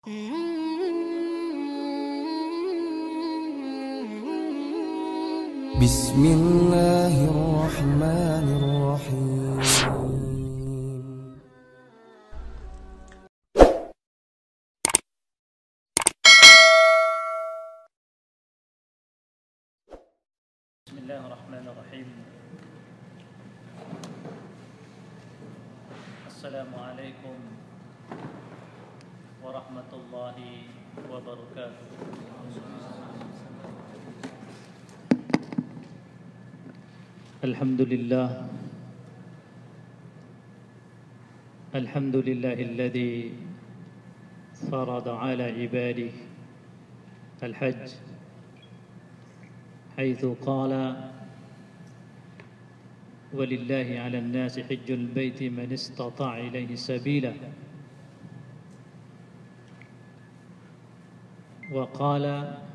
Bismillahirrahmanirrahim. Bismillahirrahmanirrahim. Assalamualaikum warahmatullahi wabarakatuh. Alhamdulillah. Alhamdulillahilladzi farada ala ibadihi al-hajj haitsu qala walillahi 'alan nasi hajjul baiti man istata'a ilaihi sabila wa qala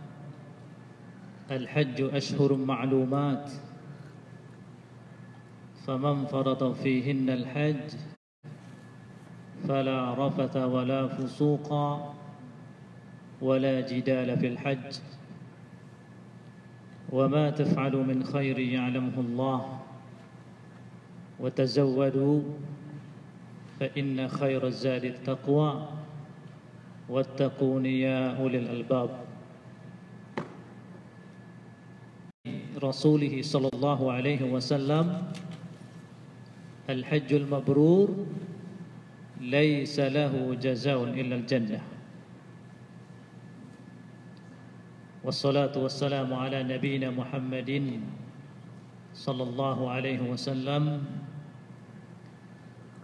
al-hajju ashhurun ma'lumat faman farada fihinna al-hajj fala rafatha wala fusuqa wala jidala fil hajj wa ma taf'alu min khairin ya'lamuhu Allah wa tazawwadu fa inna khayra az-zadi at-taqwa wattaquni ya ulil albab. Rasulih sallallahu alaihi wasallam, al-hajjul mabrur laysa lahu jazaa'un illa al-jannah. Wassalatu wassalamu ala nabiyyina Muhammadin sallallahu alaihi wasallam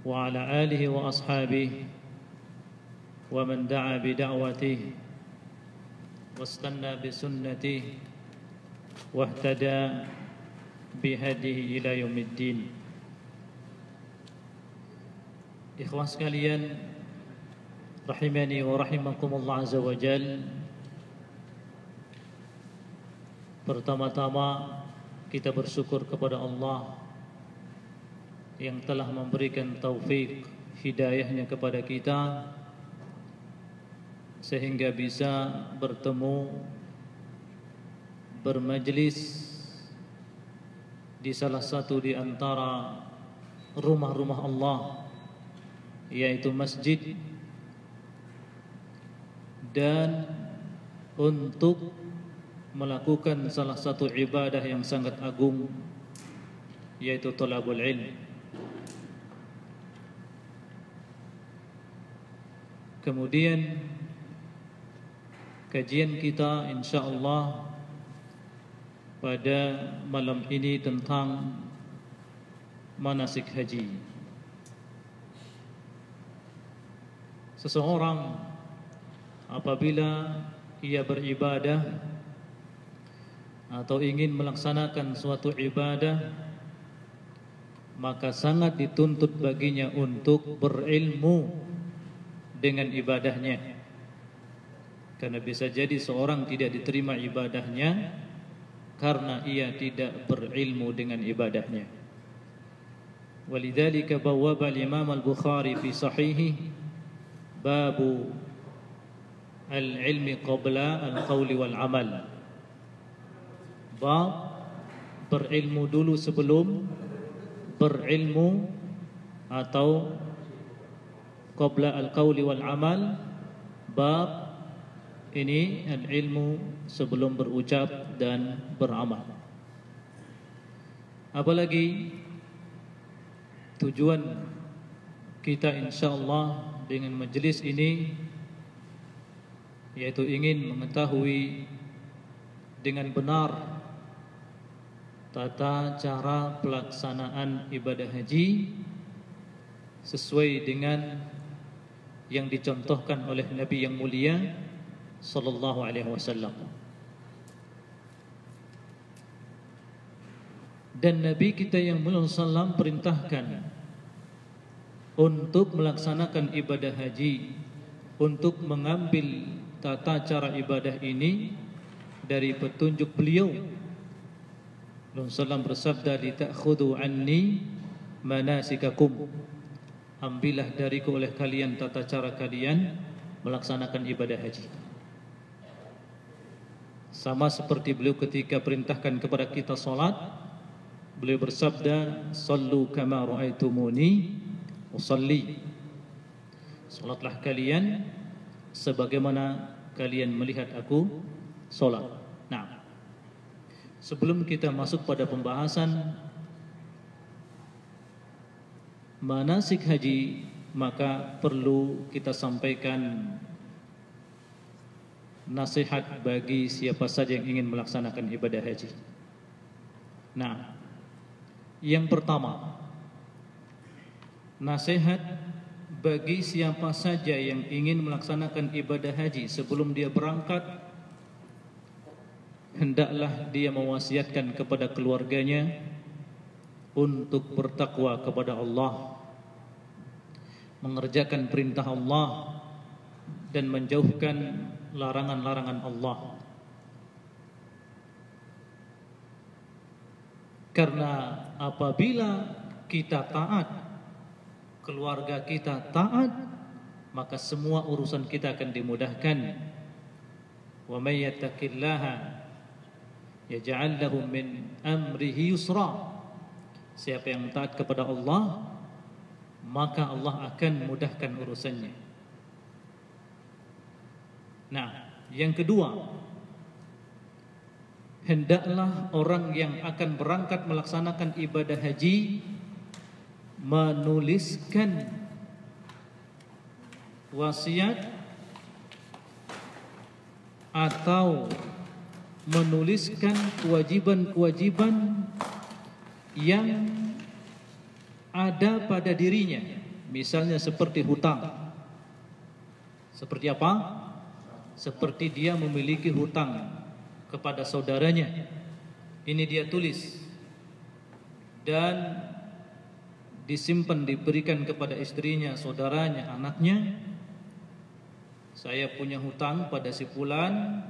wa ala alihi wa ashabihi wa man da'a bi da'watihi wastanna bi sunnatihi wahtada bi hadihi ila yaumiddin. Ikhwan sekalian, rahimani wa rahimakumullah azza wa jal. Pertama-tama kita bersyukur kepada Allah yang telah memberikan taufik hidayahnya kepada kita sehingga bisa bertemu, bermajlis di salah satu di antara rumah-rumah Allah, yaitu masjid, dan untuk melakukan salah satu ibadah yang sangat agung, yaitu thalabul ilm. Kemudian kajian kita insyaallah pada malam ini tentang manasik haji. Seseorang apabila ia beribadah atau ingin melaksanakan suatu ibadah, maka sangat dituntut baginya untuk berilmu dengan ibadahnya. Karena bisa jadi seorang tidak diterima ibadahnya karena ia tidak berilmu dengan ibadahnya. Walidzalika bawwaba al-Imam al-Bukhari fi sahihi babu al-ilmi qabla al-qawli wal-amal. Bab berilmu dulu sebelum berilmu, atau qabla al-qawli wal-amal. Bab ini al-ilmu sebelum berucap dan beramal. Apalagi tujuan kita insyaallah dengan majelis ini, yaitu ingin mengetahui dengan benar tata cara pelaksanaan ibadah haji sesuai dengan yang dicontohkan oleh Nabi yang mulia sallallahu alaihi wasallam. Dan Nabi kita yang mulia sallallahu perintahkan untuk melaksanakan ibadah haji, untuk mengambil tata cara ibadah ini dari petunjuk beliau. Rasulullah bersabda, "Lita'khudhu anni manasikakum." Ambillah dariku oleh kalian tata cara kalian melaksanakan ibadah haji. Sama seperti beliau ketika perintahkan kepada kita salat, beliau bersabda, "Shallu kama ra'aitumuni usalli." Salatlah kalian sebagaimana kalian melihat aku salat. Nah, sebelum kita masuk pada pembahasan manasik haji, maka perlu kita sampaikan nasihat bagi siapa saja yang ingin melaksanakan ibadah haji. Nah, yang pertama, nasihat bagi siapa saja yang ingin melaksanakan ibadah haji sebelum dia berangkat, hendaklah dia mewasiatkan kepada keluarganya untuk bertakwa kepada Allah, mengerjakan perintah Allah dan menjauhkan larangan-larangan Allah. Karena apabila kita taat, keluarga kita taat, maka semua urusan kita akan dimudahkan. Wa may yattaqillaha yaj'al lahu min amrihi yusra. Siapa yang taat kepada Allah, maka Allah akan mudahkan urusannya. Nah, yang kedua, hendaklah orang yang akan berangkat melaksanakan ibadah haji menuliskan wasiat atau menuliskan kewajiban-kewajiban yang ada pada dirinya. Misalnya seperti hutang. Seperti apa? Seperti dia memiliki hutang kepada saudaranya. Ini dia tulis dan disimpan, diberikan kepada istrinya, saudaranya, anaknya. Saya punya hutang pada si fulan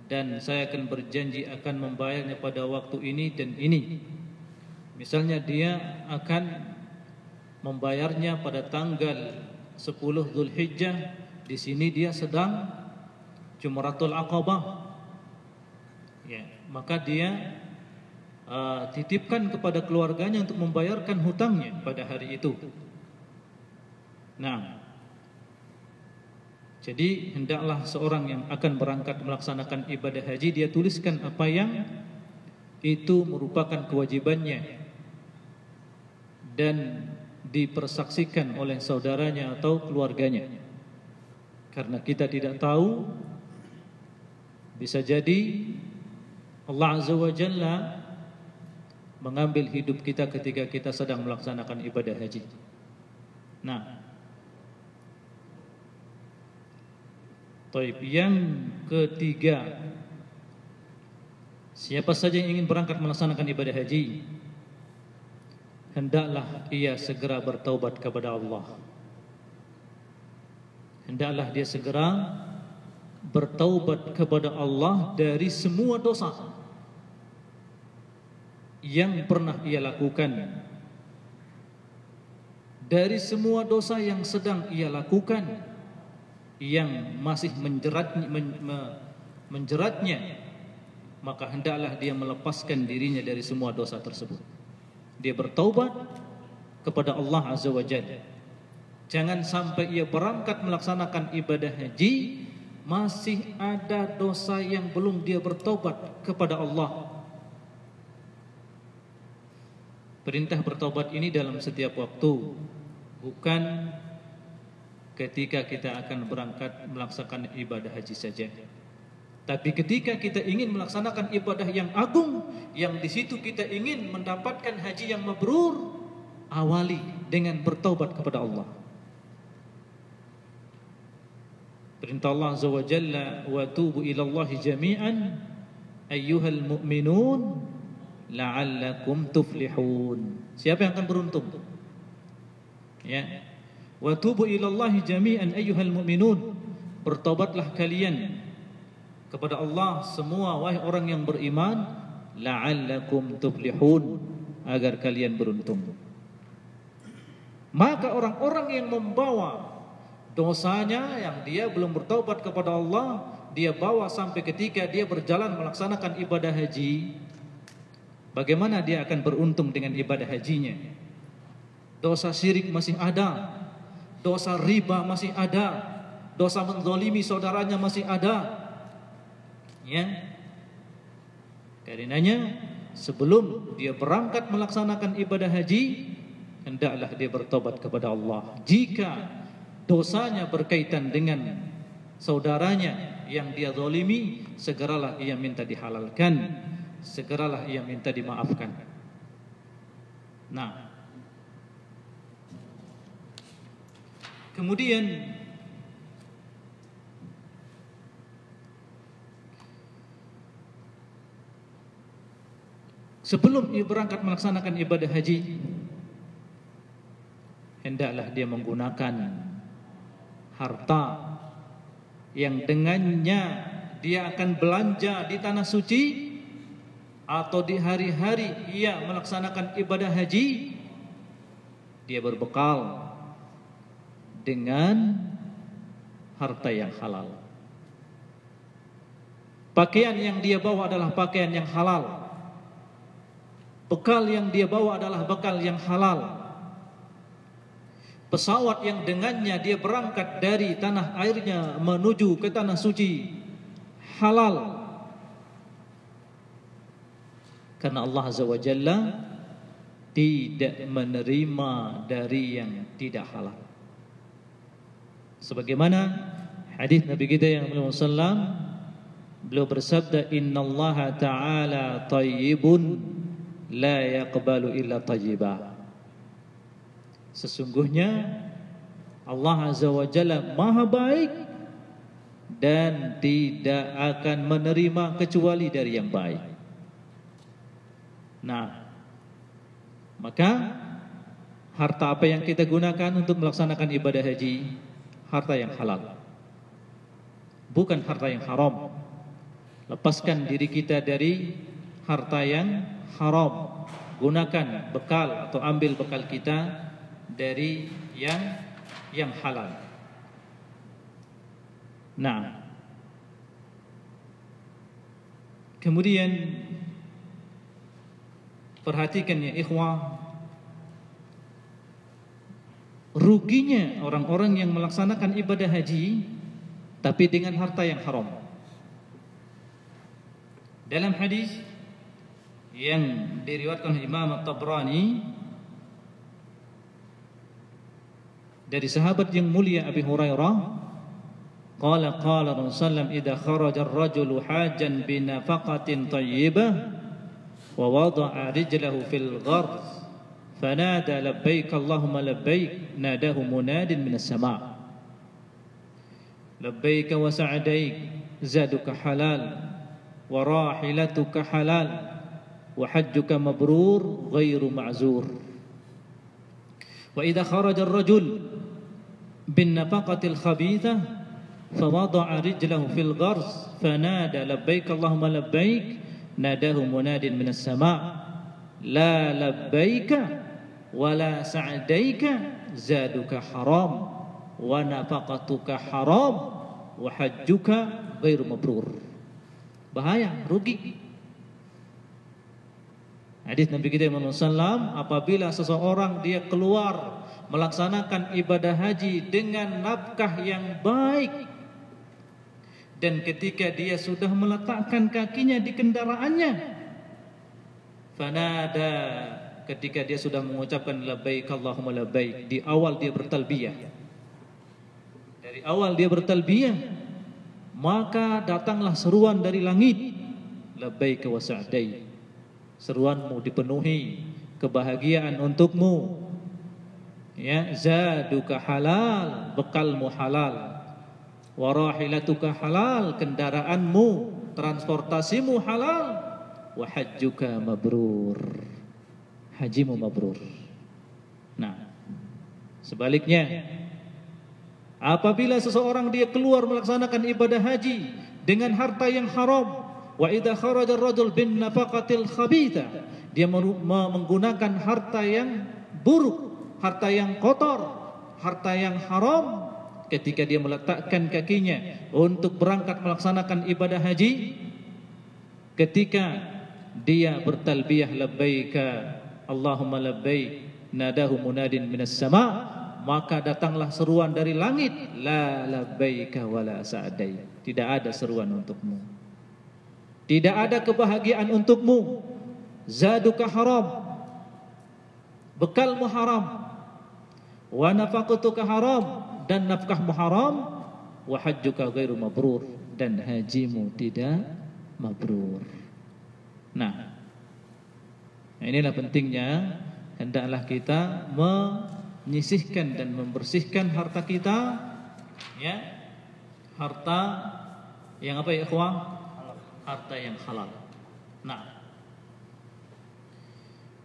dan saya akan berjanji akan membayarnya pada waktu ini dan ini. Misalnya dia akan membayarnya pada tanggal 10 Zulhijjah. Di sini dia sedang Jumratul Aqabah. Ya, maka dia titipkan kepada keluarganya untuk membayarkan hutangnya pada hari itu. Nah, jadi hendaklah seorang yang akan berangkat melaksanakan ibadah haji, dia tuliskan apa yang itu merupakan kewajibannya dan dipersaksikan oleh saudaranya atau keluarganya. Karena kita tidak tahu, bisa jadi Allah Azza wa Jalla mengambil hidup kita ketika kita sedang melaksanakan ibadah haji. Nah, yang ketiga, siapa saja yang ingin berangkat melaksanakan ibadah haji, hendaklah ia segera bertaubat kepada Allah. Hendaklah dia segera bertaubat kepada Allah dari semua dosa yang pernah ia lakukan, dari semua dosa yang sedang ia lakukan, yang masih menjeratnya, maka hendaklah dia melepaskan dirinya dari semua dosa tersebut. Dia bertaubat kepada Allah Azza wa Jalla. Jangan sampai ia berangkat melaksanakan ibadah haji masih ada dosa yang belum dia bertaubat kepada Allah. Perintah bertaubat ini dalam setiap waktu, bukan ketika kita akan berangkat melaksanakan ibadah haji saja. Tapi ketika kita ingin melaksanakan ibadah yang agung, yang di situ kita ingin mendapatkan haji yang mabrur, awali dengan bertaubat kepada Allah. Perintah Allah Azza wa Jalla, wa tubu ilallahi jami'an ayyuhal mu'minun la'allakum tuflihun. Siapa yang akan beruntung? Ya. Wa tubu ilallahi jami'an ayyuhal mu'minun. Bertobatlah kalian kepada Allah semua wahai orang yang beriman, la'allakum tuflihun, agar kalian beruntung. Maka orang-orang yang membawa Dosanya yang dia belum bertaubat kepada Allah, dia bawa sampai ketika dia berjalan melaksanakan ibadah haji. Bagaimana dia akan beruntung dengan ibadah hajinya? Dosa syirik masih ada, dosa riba masih ada, dosa menzalimi saudaranya masih ada. Ya. Karenanya sebelum dia berangkat melaksanakan ibadah haji, hendaklah dia bertobat kepada Allah. Jika dosanya berkaitan dengan saudaranya yang dia zalimi, segeralah ia minta dihalalkan, segeralah ia minta dimaafkan. Nah, kemudian sebelum ia berangkat melaksanakan ibadah haji, hendaklah dia menggunakan harta yang dengannya dia akan belanja di tanah suci atau di hari-hari ia melaksanakan ibadah haji. Dia berbekal dengan harta yang halal. Pakaian yang dia bawa adalah pakaian yang halal. Bekal yang dia bawa adalah bekal yang halal. Pesawat yang dengannya dia berangkat dari tanah airnya menuju ke tanah suci, halal. Karena Allah Azza wa Jalla tidak menerima dari yang tidak halal. Sebagaimana hadis Nabi kita yang Muhammad sallam, beliau bersabda, "Innallaha ta'ala thayyibun la yaqbalu illa thayyiba." Sesungguhnya Allah Azza wa Jalla Maha baik dan tidak akan menerima kecuali dari yang baik. Nah, maka harta apa yang kita gunakan untuk melaksanakan ibadah haji? Harta yang halal, bukan harta yang haram. Lepaskan diri kita dari harta yang haram. Gunakan bekal atau ambil bekal kita dari yang halal. Nah, kemudian perhatikan ya ikhwah, ruginya orang-orang yang melaksanakan ibadah haji tapi dengan harta yang haram. Dalam hadis yang diriwayatkan oleh Imam At-Tabrani dari sahabat yang mulia Abi Hurairah, qala Rasulullah idza kharaja ar-rajulu hajjan bi nafaqatin thayyibah wa wada'a rijlahu fil gharz fanada labbaik Allahumma labbaik nadahu munadin minas sama' labbaik wa sa'daik zaduka halal wa rahilatuka halal wa hajjuka mabrur ghairu ma'zur. Wa idza kharaja ar-rajul bin nafaqatil khabithah fa wada'a rijlahu fil gharz fanada labbaik Allahumma labbaik nadahu munadin minas sama' la labbaika wala sa'daika zaduka haram wa nafaqatuka haram wa hajjuka ghairu mabrur. Bahaya, rugi. Hadis Nabi kita Muhammad sallam, apabila seseorang dia keluar melaksanakan ibadah haji dengan nafkah yang baik, dan ketika dia sudah meletakkan kakinya di kendaraannya, fanada, ketika dia sudah mengucapkan labbaik Allahumma labbaik, di awal dia bertalbiyah, dari awal dia bertalbiyah, maka datanglah seruan dari langit, labbaik wa sa'daik, seruanmu dipenuhi, kebahagiaan untukmu, ya, zaduka halal, bekalmu halal, warahilatuka halal, kendaraanmu, transportasimu halal, wa hajjuka mabrur, hajimu mabrur. Nah, sebaliknya, apabila seseorang dia keluar melaksanakan ibadah haji dengan harta yang haram, wa idza kharaja ar-rajul bin nafaqatil khabithah, dia menggunakan harta yang buruk, harta yang kotor, harta yang haram, ketika dia meletakkan kakinya untuk berangkat melaksanakan ibadah haji, ketika dia bertalbiyah labbaika Allahumma labbaik, nadahu munadin minas sama, maka datanglah seruan dari langit, la labbaika wala sa'dai, tidak ada seruan untukmu, tidak ada kebahagiaan untukmu, zaduka haram, bekalmu haram, wa nafaqatuka haram, dan nafkahmu haram, wa hajjuka ghairu mabrur, dan hajimu tidak mabrur. Nah, inilah pentingnya hendaklah kita menyisihkan dan membersihkan harta kita, ya, harta yang apa ya ikhwah? Harta yang halal. Nah,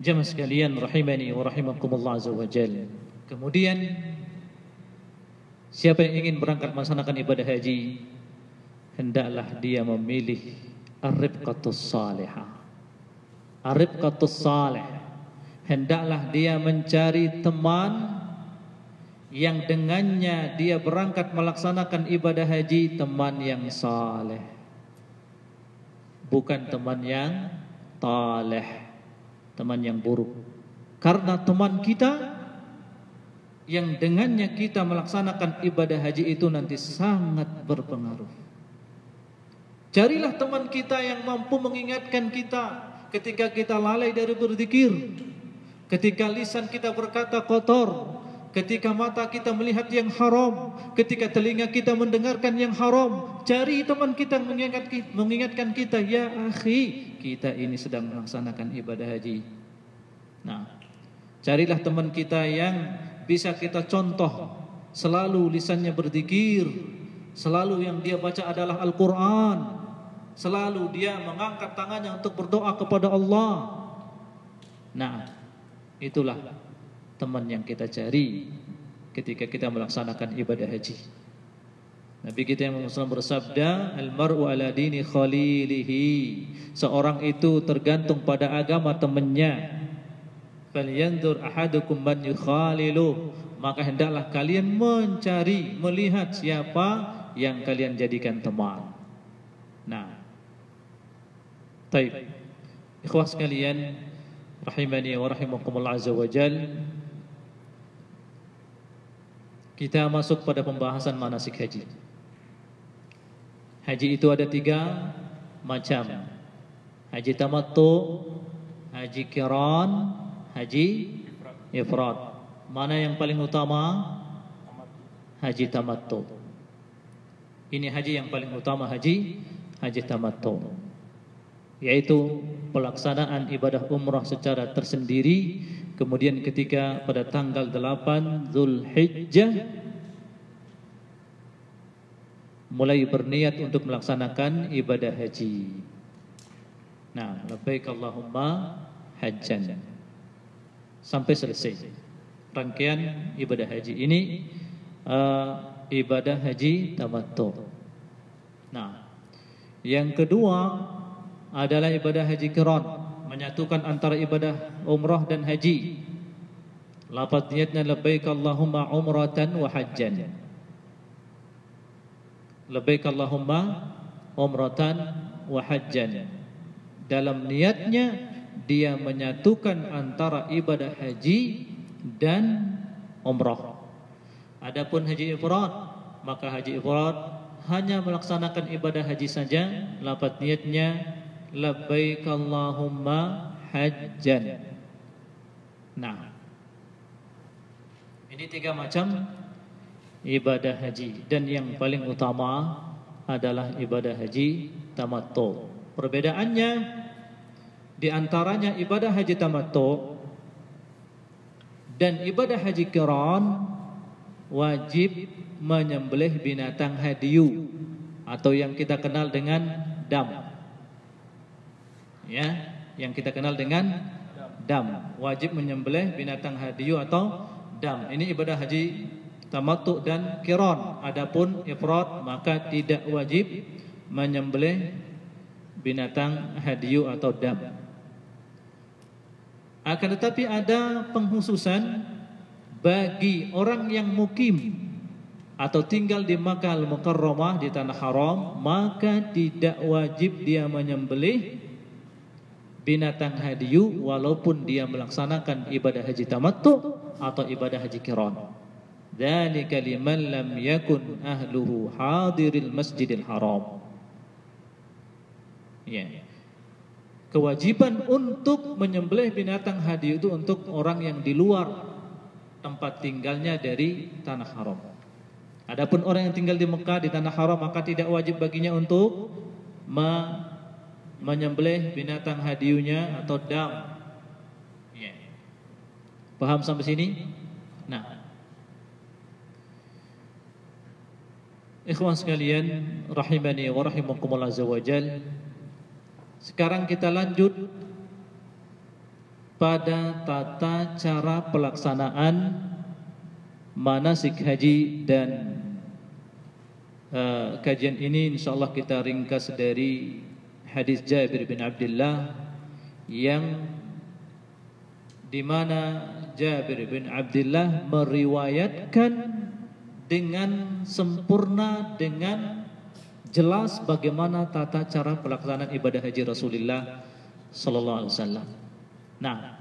jemaah sekalian rahimani wa rahimakumullah azza wa jalla. Kemudian siapa yang ingin berangkat melaksanakan ibadah haji, hendaklah dia memilih ar-rifqatus salihah. Ar-rifqatus salih, hendaklah dia mencari teman yang dengannya dia berangkat melaksanakan ibadah haji, teman yang saleh, bukan teman yang taleh, teman yang buruk. Karena teman kita yang dengannya kita melaksanakan ibadah haji itu nanti sangat berpengaruh. Carilah teman kita yang mampu mengingatkan kita ketika kita lalai dari berzikir, ketika lisan kita berkata kotor, ketika mata kita melihat yang haram, ketika telinga kita mendengarkan yang haram. Cari teman kita mengingatkan kita, ya akhi, kita ini sedang melaksanakan ibadah haji. Nah, carilah teman kita yang bisa kita contoh, selalu lisannya berzikir, selalu yang dia baca adalah Al-Quran, selalu dia mengangkat tangannya untuk berdoa kepada Allah. Nah, itulah teman yang kita cari ketika kita melaksanakan ibadah haji. Nabi kita yang bersabda, al-mar'u ala dini khalilihi, seorang itu tergantung pada agama temannya. Falyanzur ahadukum man yukhalilu, maka hendaklah kalian mencari, melihat siapa yang kalian jadikan teman. Nah, taib, ikhwah sekalian rahimani wa rahimakumullah azza wa jal, kita masuk pada pembahasan manasik haji. Haji itu ada 3 macam: haji tamattu, haji qiran, haji ifrad. Mana yang paling utama? Haji tamattu. Ini haji yang paling utama, haji tamattu, yaitu pelaksanaan ibadah umrah secara tersendiri. Kemudian ketika pada tanggal 8 Zulhijjah mulai berniat untuk melaksanakan ibadah haji. Nah, labbaik Allahumma hajjan, sampai selesai rangkaian ibadah haji ini, ibadah haji tamattu. Nah, yang kedua adalah ibadah haji qiran, menyatukan antara ibadah umrah dan haji. Lafaz niatnya labbaik Allahumma umratan wa hajjan. Labbaik Allahumma umratan wa hajjan. Dalam niatnya dia menyatukan antara ibadah haji dan umrah. Adapun haji ifrad, maka haji ifrad hanya melaksanakan ibadah haji saja. Lafaz niatnya labbaik Allahumma hajjan. Nah, ini 3 macam ibadah haji, dan yang paling utama adalah ibadah haji tamattu. Perbedaannya di antaranya ibadah haji tamattu dan ibadah haji qiran wajib menyembelih binatang hadiyu atau yang kita kenal dengan dam. Ya, yang kita kenal dengan dam, wajib menyembelih binatang hadiyu atau dam. Ini ibadah haji tamattu dan qiran. Adapun ifrad maka tidak wajib menyembelih binatang hadiyu atau dam. Akan tetapi ada penghususan bagi orang yang mukim atau tinggal di Makkah Al-Mukarramah, di tanah haram, maka tidak wajib dia menyembelih binatang hadiyu walaupun dia melaksanakan ibadah haji tamattu atau ibadah haji qiran. Dzalika liman lam yakun ahluhu hadiril masjidil haram. Ya. Kewajiban untuk menyembelih binatang hadiyu itu untuk orang yang di luar tempat tinggalnya dari tanah haram. Adapun orang yang tinggal di Mekah, di tanah haram, maka tidak wajib baginya untuk menyembelih binatang hadiyunya atau dam. Ya. Paham sampai sini? Nah, ikhwan sekalian, rahimani wa rahimakumullah azza wa jal. Sekarang kita lanjut pada tata cara pelaksanaan manasik haji, dan kajian ini insyaallah kita ringkas dari hadis Jabir bin Abdullah, yang di mana Jabir bin Abdullah meriwayatkan dengan sempurna, dengan jelas bagaimana tata cara pelaksanaan ibadah haji Rasulullah sallallahu alaihi wasallam. Nah,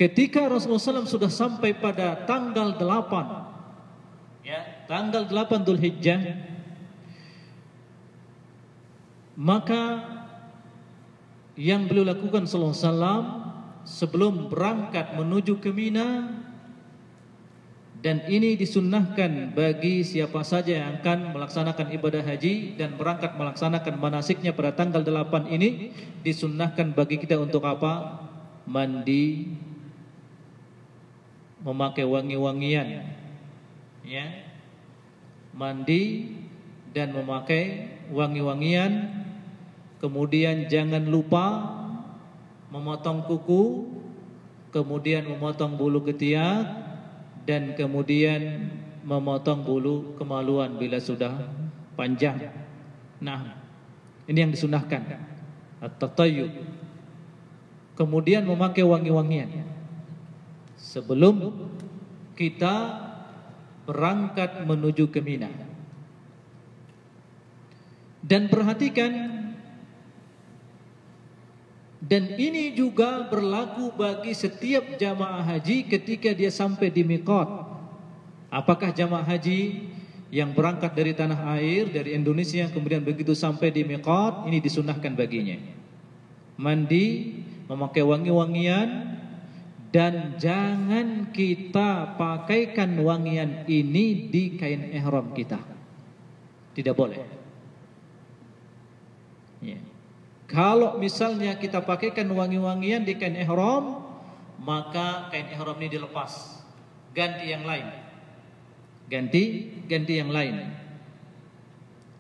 ketika Rasulullah SAW sudah sampai pada tanggal 8, ya, tanggal 8 Dzulhijjah, maka yang beliau lakukan sallallahu alaihi wasallam sebelum berangkat menuju ke Mina, dan ini disunnahkan bagi siapa saja yang akan melaksanakan ibadah haji dan berangkat melaksanakan manasiknya pada tanggal 8 ini, disunnahkan bagi kita untuk apa? Mandi, memakai wangi-wangian, ya, mandi dan memakai wangi-wangian. Kemudian jangan lupa memotong kuku, kemudian memotong bulu ketiak, dan kemudian memotong bulu kemaluan bila sudah panjang. Nah, ini yang disunahkan, at-tatayyub. Kemudian memakai wangi-wangian sebelum kita berangkat menuju ke Mina. Dan perhatikan, dan ini juga berlaku bagi setiap jamaah haji ketika dia sampai di miqat. Apakah jamaah haji yang berangkat dari tanah air, dari Indonesia, kemudian begitu sampai di miqat, ini disunahkan baginya mandi, memakai wangi-wangian, dan jangan kita pakaikan wangian ini di kain ihram kita. Tidak boleh. Ya. Kalau misalnya kita pakaikan wangi-wangian di kain ihram, maka kain ihram ini dilepas, ganti yang lain, ganti yang lain,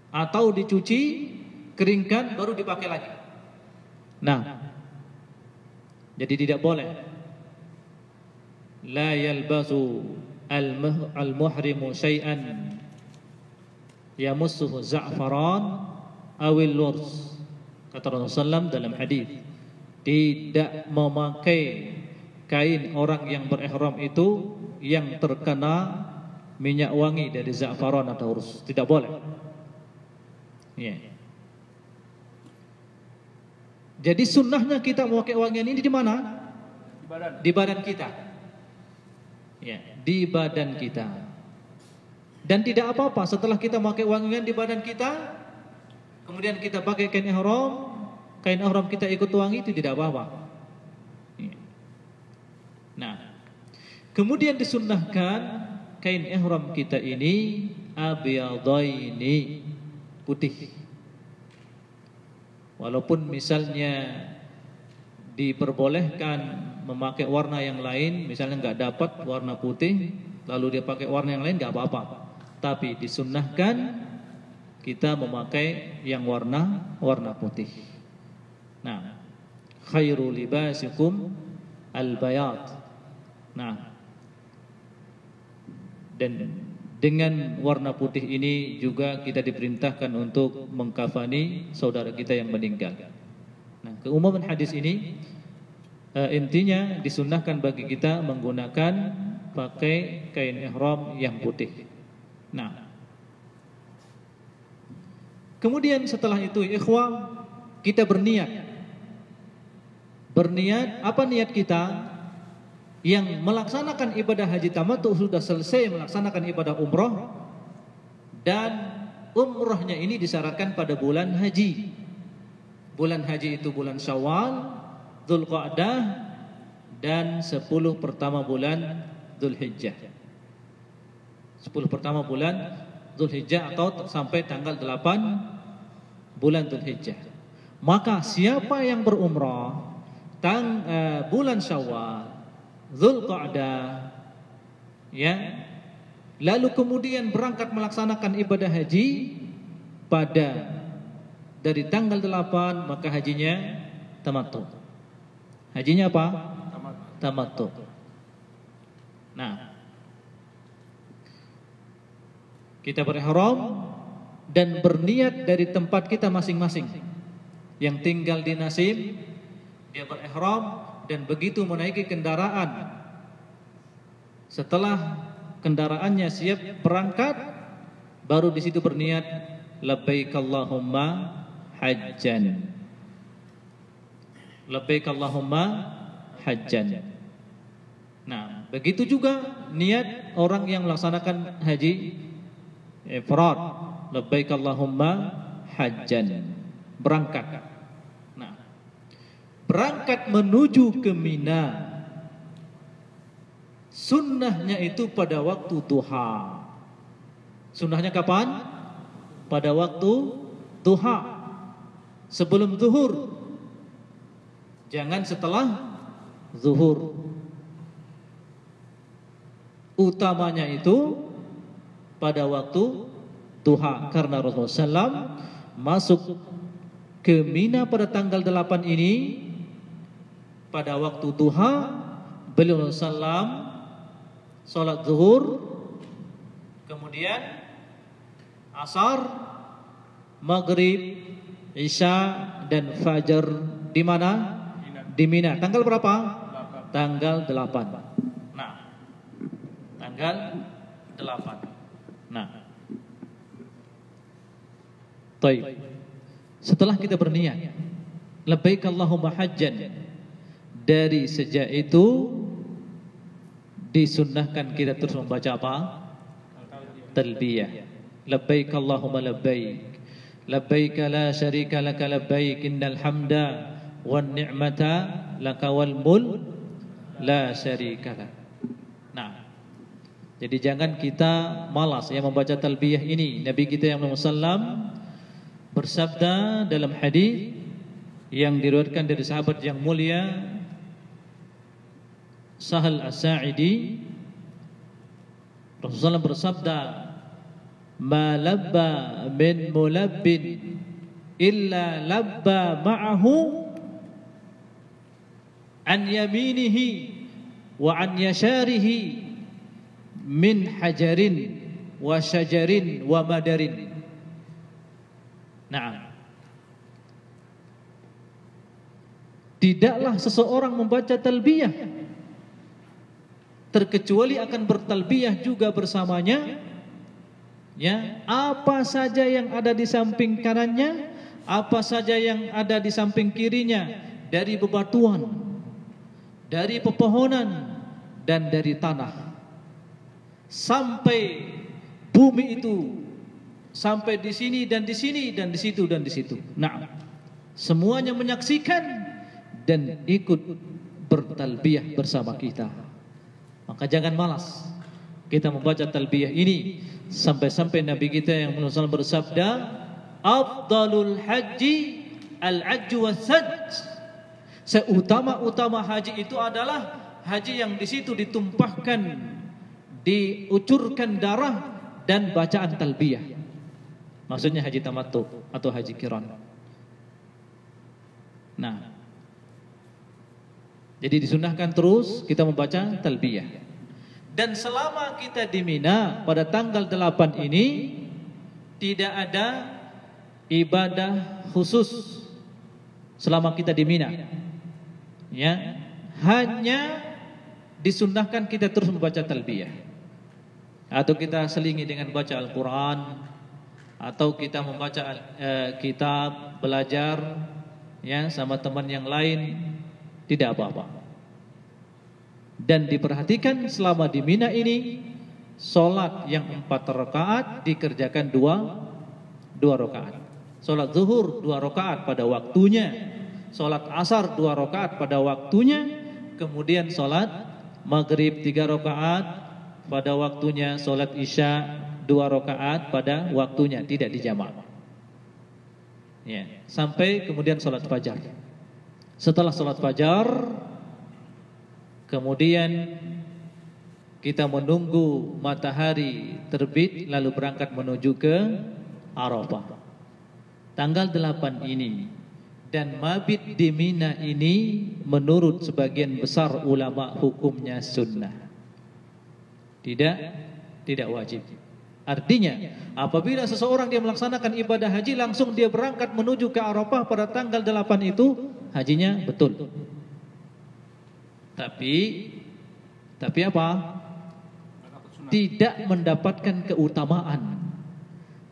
atau dicuci, keringkan, baru dipakai lagi. Nah, jadi tidak boleh. La yalbasu al-muhrimu syai'an yamussuhu za'faran awil lurs. Kata Rasulullah SAW dalam hadis, tidak memakai kain orang yang berihram itu yang terkena minyak wangi dari za'faran atau urus. Tidak boleh. Ya. Jadi sunnahnya kita memakai wangian ini di mana? Di badan kita. Ya, di badan kita. Dan tidak apa-apa setelah kita memakai wangian di badan kita, kemudian kita pakai kain ihram kita ikut wangi, itu tidak apa-apa. Nah, kemudian disunnahkan kain ihram kita ini abyadaini, putih. Walaupun misalnya diperbolehkan memakai warna yang lain, misalnya nggak dapat warna putih, lalu dia pakai warna yang lain, nggak apa-apa. Tapi disunnahkan kita memakai yang warna putih. Nah, khairu libasikum al-bayad. Nah, dan dengan warna putih ini juga kita diperintahkan untuk mengkafani saudara kita yang meninggal. Nah, keumuman hadis ini intinya disunnahkan bagi kita menggunakan pakai kain ihram yang putih. Nah, kemudian setelah itu ikhwah, kita berniat. Berniat, apa niat kita? Yang melaksanakan ibadah haji tamattu sudah selesai melaksanakan ibadah umroh, dan umrohnya ini disyaratkan pada bulan haji. Bulan haji itu bulan Syawal, Dzulqa'dah, dan 10 pertama bulan Dzulhijjah. 10 pertama bulan Dzulhijjah atau sampai tanggal 8 bulan Dzulhijjah. Maka siapa yang berumrah bulan Syawal, Dzulqa'dah, ya, lalu kemudian berangkat melaksanakan ibadah haji pada dari tanggal 8, maka hajinya tamattu. Hajinya apa? Tamattu. Nah, kita berihram dan berniat dari tempat kita masing-masing. Yang tinggal di Nasim, dia berihram dan begitu menaiki kendaraan, setelah kendaraannya siap berangkat, baru di situ berniat labbaik Allahumma hajjan. Labbaik Allahumma hajjan. Nah, begitu juga niat orang yang melaksanakan haji ifrad, labbaik Allahumma hajjan, berangkat. Nah, berangkat menuju ke Mina, sunnahnya itu pada waktu duha. Sunnahnya kapan? Pada waktu duha, sebelum zuhur, jangan setelah zuhur. Utamanya itu pada waktu duha, karena Rasulullah SAW masuk ke Mina pada tanggal 8 ini pada waktu duha. Beliau SAW sholat zuhur, kemudian asar, maghrib, isya, dan fajar di mana? Di Mina. Tanggal berapa? Tanggal 8. Nah, tanggal 8. Nah, baik. Setelah kita berniat labbaik Allahumma hajjan, dari sejak itu disunnahkan kita terus membaca apa? Talbiyah. Labbaik Allahumma labbaik, labbaik la syarika laka labbaik, innal hamda wan ni'mata laka wal mulk la syarika lak. Nah, jadi jangan kita malas ya membaca talbiyah ini. Nabi kita yang Muhammad sallam bersabda dalam hadis yang diriwayatkan dari sahabat yang mulia Sahal As-Sa'idi, Rasulullah bersabda, "Ma labba min mulabbin illa labba ma'ahu an yaminihi wa an yasharihi min hajarin wa syajarin wa madarin." Nah, tidaklah seseorang membaca talbiyah terkecuali akan bertalbiyah juga bersamanya, ya, apa saja yang ada di samping kanannya, apa saja yang ada di samping kirinya, dari bebatuan, dari pepohonan, dan dari tanah, sampai bumi itu, sampai di sini dan di sini dan di situ dan di situ. Nah, semuanya menyaksikan dan ikut bertalbiyah bersama kita. Maka jangan malas kita membaca talbiyah ini, sampai-sampai Nabi kita yang Muhammad bersabda, "Afdalul haji al-hajju was-sajj." Seutama-utama haji itu adalah haji yang di situ ditumpahkan, diucurkan darah dan bacaan talbiyah. Maksudnya haji tamattu atau haji qiran. Nah, jadi disunahkan terus kita membaca talbiyah. Dan selama kita di Mina pada tanggal 8 ini tidak ada ibadah khusus selama kita di Mina. Ya, hanya disunnahkan kita terus membaca talbiyah, atau kita selingi dengan baca Al-Quran, atau kita membaca kitab, belajar ya sama teman yang lain, tidak apa-apa. Dan diperhatikan selama di Mina ini, solat yang 4 rakaat dikerjakan 2 rakaat. Solat zuhur 2 rakaat pada waktunya, solat asar 2 rakaat pada waktunya, kemudian solat maghrib 3 rakaat pada waktunya, solat isya 2 rakaat pada waktunya, tidak dijamak. Ya, sampai kemudian solat fajar. Setelah solat fajar, kemudian kita menunggu matahari terbit lalu berangkat menuju ke Arafah. Tanggal 8 ini dan mabit di Mina ini menurut sebagian besar ulama hukumnya sunnah. Tidak wajib. Artinya, apabila seseorang dia melaksanakan ibadah haji langsung dia berangkat menuju ke Arafah pada tanggal 8 itu, hajinya betul. Tapi apa? Tidak mendapatkan keutamaan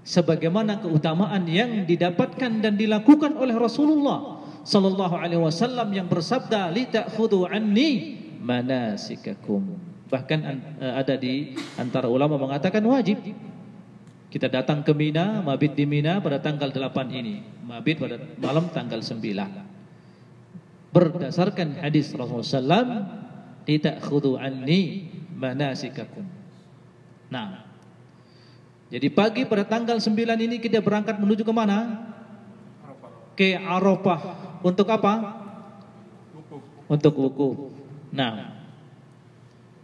sebagaimana keutamaan yang didapatkan dan dilakukan oleh Rasulullah sallallahu alaihi wasallam yang bersabda, "Li ta'khudhu anni manasikakum." Bahkan ada di antara ulama mengatakan wajib kita datang ke Mina, mabit di Mina pada tanggal 8 ini, mabit pada malam tanggal 9. Berdasarkan hadis Rasulullah sallam, "Li ta'khudhu anni manasikakum." Nah, jadi pagi pada tanggal 9 ini kita berangkat menuju ke mana? Ke Arafah. Untuk apa? Untuk wukuf. Nah,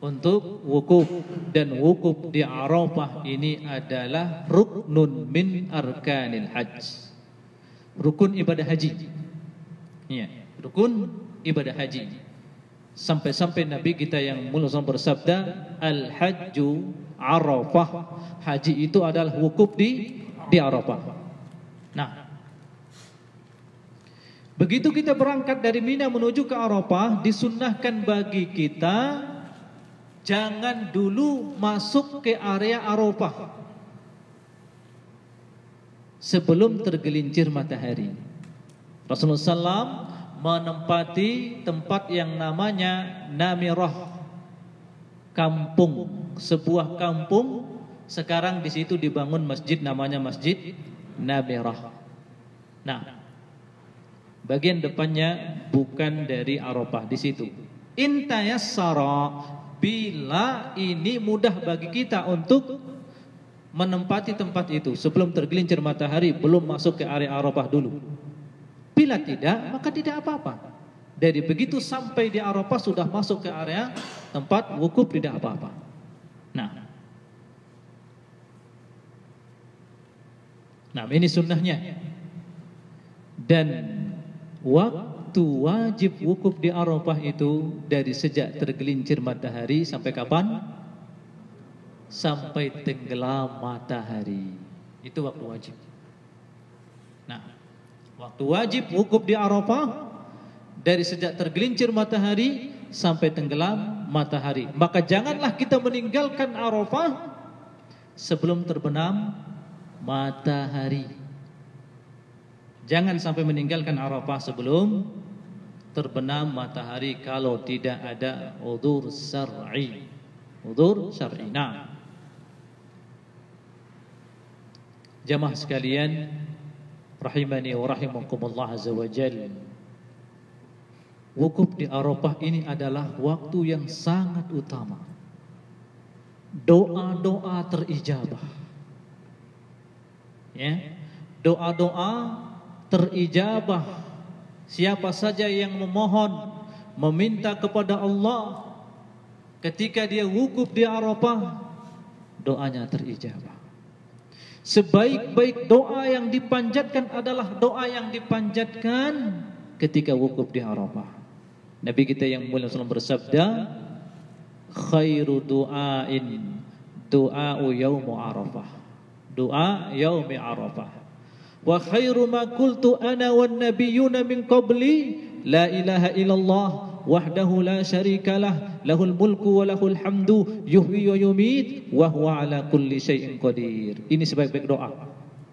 untuk wukuf, dan wukuf di Arafah ini adalah ruknun min arkanil hajj. Rukun ibadah haji. Iya, rukun ibadah haji. Sampai-sampai Nabi kita yang mulia bersabda, "Al-hajju Arafah." Haji itu adalah wukuf di Arafah. Nah, begitu kita berangkat dari Mina menuju ke Arafah, disunnahkan bagi kita jangan dulu masuk ke area Arafah sebelum tergelincir matahari. Rasulullah SAW menempati tempat yang namanya Namirah, kampung, sebuah kampung. Sekarang di situ dibangun masjid namanya Masjid Namirah. Nah, bagian depannya bukan dari Arafah di situ. Intayassara, bila ini mudah bagi kita untuk menempati tempat itu sebelum tergelincir matahari, belum masuk ke area Arafah dulu. Bila tidak, maka tidak apa-apa. Dari begitu sampai di Arafah sudah masuk ke area tempat wukuf, tidak apa-apa. Nah, ini sunnahnya. Dan waktu wajib wukuf di Arafah itu dari sejak tergelincir matahari sampai kapan? Sampai tenggelam matahari. Itu waktu wajib. Nah, waktu wajib wukuf di Arafah dari sejak tergelincir matahari sampai tenggelam matahari. Maka janganlah kita meninggalkan Arafah sebelum terbenam matahari. Jangan sampai meninggalkan Arafah sebelum terbenam matahari kalau tidak ada udzur syar'i. Udzur syar'i. Nah, jamaah sekalian rahimani wa rahimakumullah azza wa jalla, wukuf di Arafah ini adalah waktu yang sangat utama. Doa-doa terijabah. Ya, doa-doa terijabah. Siapa saja yang memohon, meminta kepada Allah ketika dia wukuf di Arafah, doanya terijabah. Sebaik-baik doa yang dipanjatkan adalah doa yang dipanjatkan ketika wukuf di Arafah. Nabi kita yang mulia SAW bersabda, khairu du'ain du'a'u yaumu Arafah. Doa yaumi Arafah. Wa khairu ma qultu ana wan nabiyyuna min qabli la ilaha illallah wahdahu la syarikalah lahul mulku wa lahul hamdu yuhyi wa yumiit wa huwa ala kulli syai'in qadir. Ini sebaik-baik doa.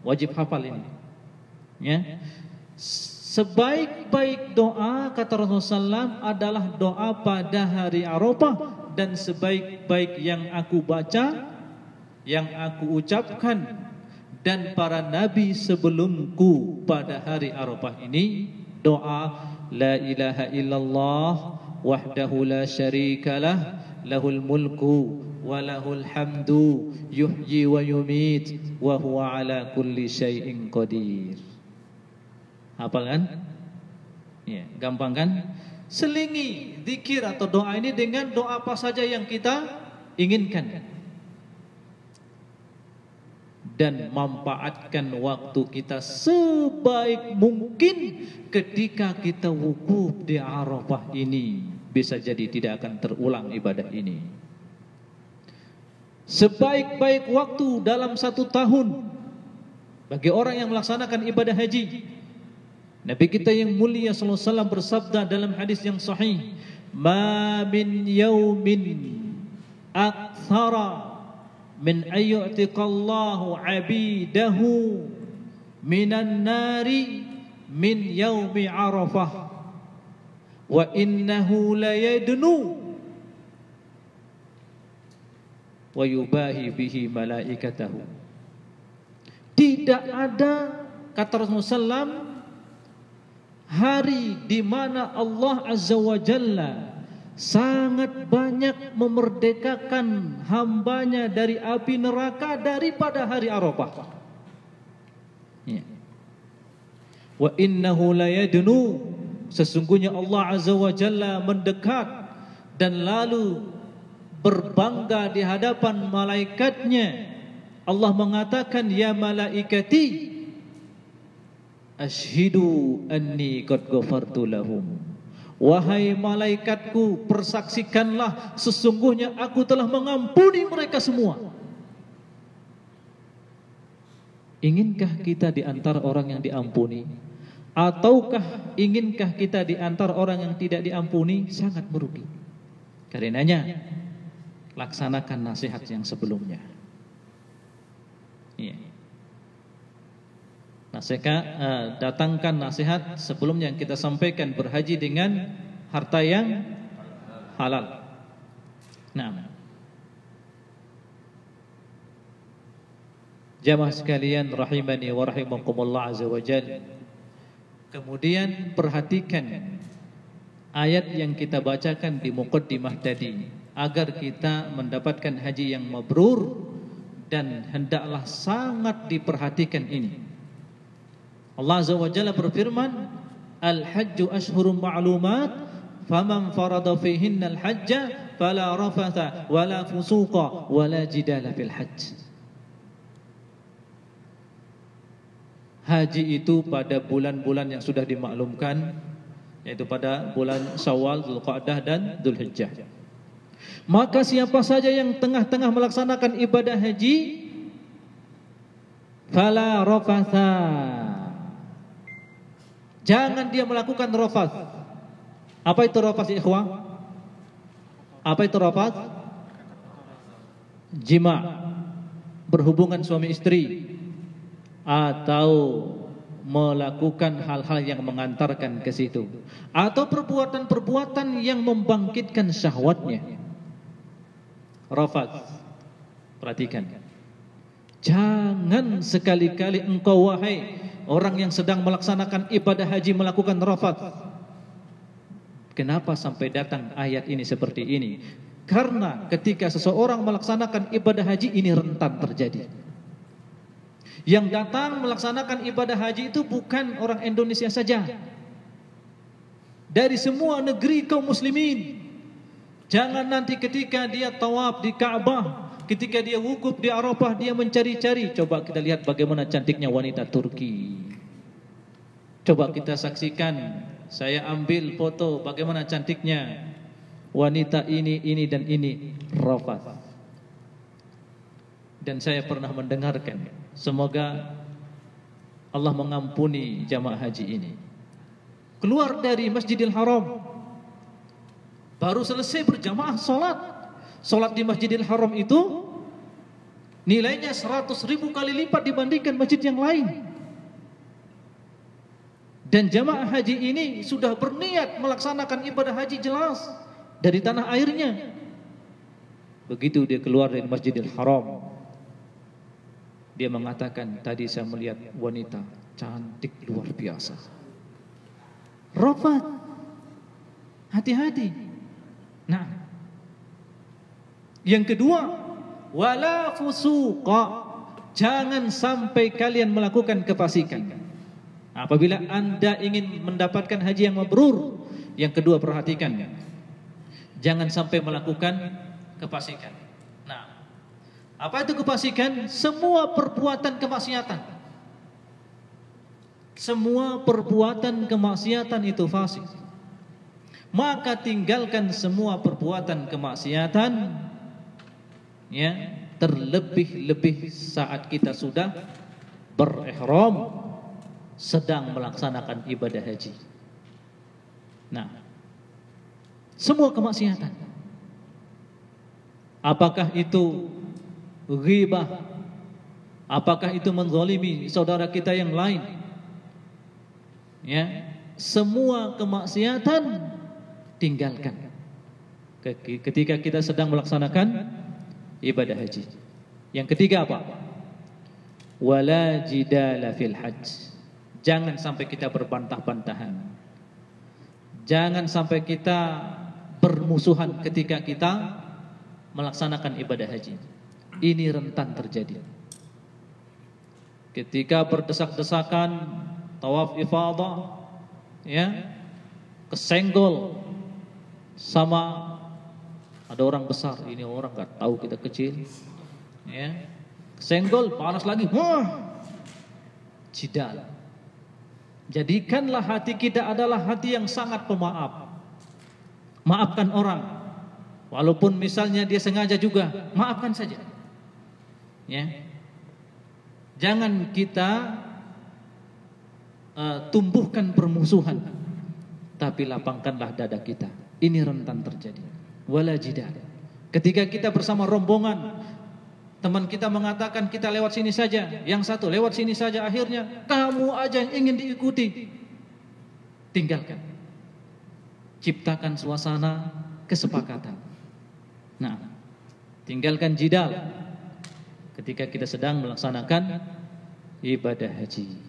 Wajib hafal ini. Ya. Sebaik-baik doa kata Rasulullah SAW adalah doa pada hari Arafah, dan sebaik-baik yang aku baca, yang aku ucapkan dan para nabi sebelumku pada hari Arafah ini doa la ilaha illallah wahdahu la syarikalah lahul mulku wa lahul hamdu yuhyi wa yumiit wa huwa ala kulli syai'in qadir. Hafal kan? Ya, gampang kan? Selingi zikir atau doa ini dengan doa apa saja yang kita inginkan. Dan manfaatkan waktu kita sebaik mungkin ketika kita wukuf di Arafah ini. Bisa jadi tidak akan terulang ibadah ini. Sebaik-baik waktu dalam 1 tahun bagi orang yang melaksanakan ibadah haji. Nabi kita yang mulia sallallahu alaihi wasallam bersabda dalam hadis yang sahih, "Ma min yaumin aktsara min ayyutiqallahu 'abidahu minan nari min yaumi Arafah wa innahu la yadnu wa yubahi bihi malaikatahu." Tidak ada, kata Rasulullah SAW, hari di mana Allah Azza wa Jalla sangat banyak memerdekakan hambanya dari api neraka daripada hari Arafah. Ya. Wa innahu la yadnu, sesungguhnya Allah Azza wa Jalla mendekat dan lalu berbangga di hadapan malaikatnya. Allah mengatakan, ya malaikati ashhidu anni qad ghafartu lahum. Wahai malaikatku, persaksikanlah sesungguhnya aku telah mengampuni mereka semua. Inkah kita di antara orang yang diampuni? Ataukah inginkah kita di antara orang yang tidak diampuni? Sangat merugi. Karenanya laksanakan nasihat yang sebelumnya. Iya. Datangkan nasihat sebelumnya yang kita sampaikan, berhaji dengan harta yang halal. Nah, jamaah sekalian rahimani wa rahimakumullah azza wa jalla. Kemudian perhatikan ayat yang kita bacakan di muqaddimah tadi, agar kita mendapatkan haji yang mabrur, dan hendaklah sangat diperhatikan ini. Allah Azza wa Jalla berfirman, Al-hajju ashhurum ma'lumat, faman farada fihinna al-hajja fala rafatha wala fusuqa wala jidala fil hajj. Haji itu pada bulan-bulan yang sudah dimaklumkan, yaitu pada bulan Syawal, Dzulqa'dah dan Dzulhijjah. Maka siapa saja yang tengah-tengah melaksanakan ibadah haji, fala rafatha, jangan dia melakukan rafath. Apa itu rafath ya ikhwah? Apa itu rafath? Jima, berhubungan suami istri, atau melakukan hal-hal yang mengantarkan ke situ, atau perbuatan-perbuatan yang membangkitkan syahwatnya. Rafath. Perhatikan. Jangan sekali-kali engkau wahai orang yang sedang melaksanakan ibadah haji melakukan rafath. Kenapa sampai datang ayat ini seperti ini? Karena ketika seseorang melaksanakan ibadah haji ini rentan terjadi. Yang datang melaksanakan ibadah haji itu bukan orang Indonesia saja, dari semua negeri kaum muslimin. Jangan nanti ketika dia tawaf di Ka'bah, ketika dia wukuf di Arafah, dia mencari-cari. Coba kita lihat bagaimana cantiknya wanita Turki. Coba kita saksikan, saya ambil foto bagaimana cantiknya wanita ini dan ini, rafath. Dan saya pernah mendengarkan, semoga Allah mengampuni jamaah haji ini. Keluar dari Masjidil Haram, baru selesai berjamaah sholat. Sholat di Masjidil Haram itu nilainya 100.000 kali lipat dibandingkan masjid yang lain. Dan jamaah haji ini sudah berniat melaksanakan ibadah haji jelas dari tanah airnya. Begitu dia keluar dari Masjidil Haram, dia mengatakan, tadi saya melihat wanita cantik luar biasa. Rafat, hati-hati. Nah, yang kedua, wala fusuqa, jangan sampai kalian melakukan kefasikan. Apabila Anda ingin mendapatkan haji yang mabrur, yang kedua perhatikan, jangan sampai melakukan kefasikan. Nah, apa itu kefasikan? Semua perbuatan kemaksiatan. Semua perbuatan kemaksiatan itu fasik. Maka tinggalkan semua perbuatan kemaksiatan, ya, terlebih-lebih saat kita sudah berihram, sedang melaksanakan ibadah haji. Nah, semua kemaksiatan, apakah itu ghibah, apakah itu menzalimi saudara kita yang lain, ya, semua kemaksiatan tinggalkan ketika kita sedang melaksanakan ibadah haji. Yang ketiga apa? Wala jidala fil hajj. Jangan sampai kita berbantah-bantahan. Jangan sampai kita bermusuhan ketika kita melaksanakan ibadah haji. Ini rentan terjadi. Ketika berdesak-desakan tawaf ifadah, ya, kesenggol sama ada orang besar, ini orang nggak tahu kita kecil, ya, kesenggol, panas lagi, jidal. Jadikanlah hati kita adalah hati yang sangat pemaaf. Maafkan orang, walaupun misalnya dia sengaja juga, maafkan saja. Ya, jangan kita tumbuhkan permusuhan, tapi lapangkanlah dada kita. Ini rentan terjadi. Wala jidal. Ketika kita bersama rombongan, teman kita mengatakan kita lewat sini saja, yang satu lewat sini saja, akhirnya kamu aja yang ingin diikuti. Tinggalkan. Ciptakan suasana kesepakatan. Nah, tinggalkan jidal ketika kita sedang melaksanakan ibadah haji.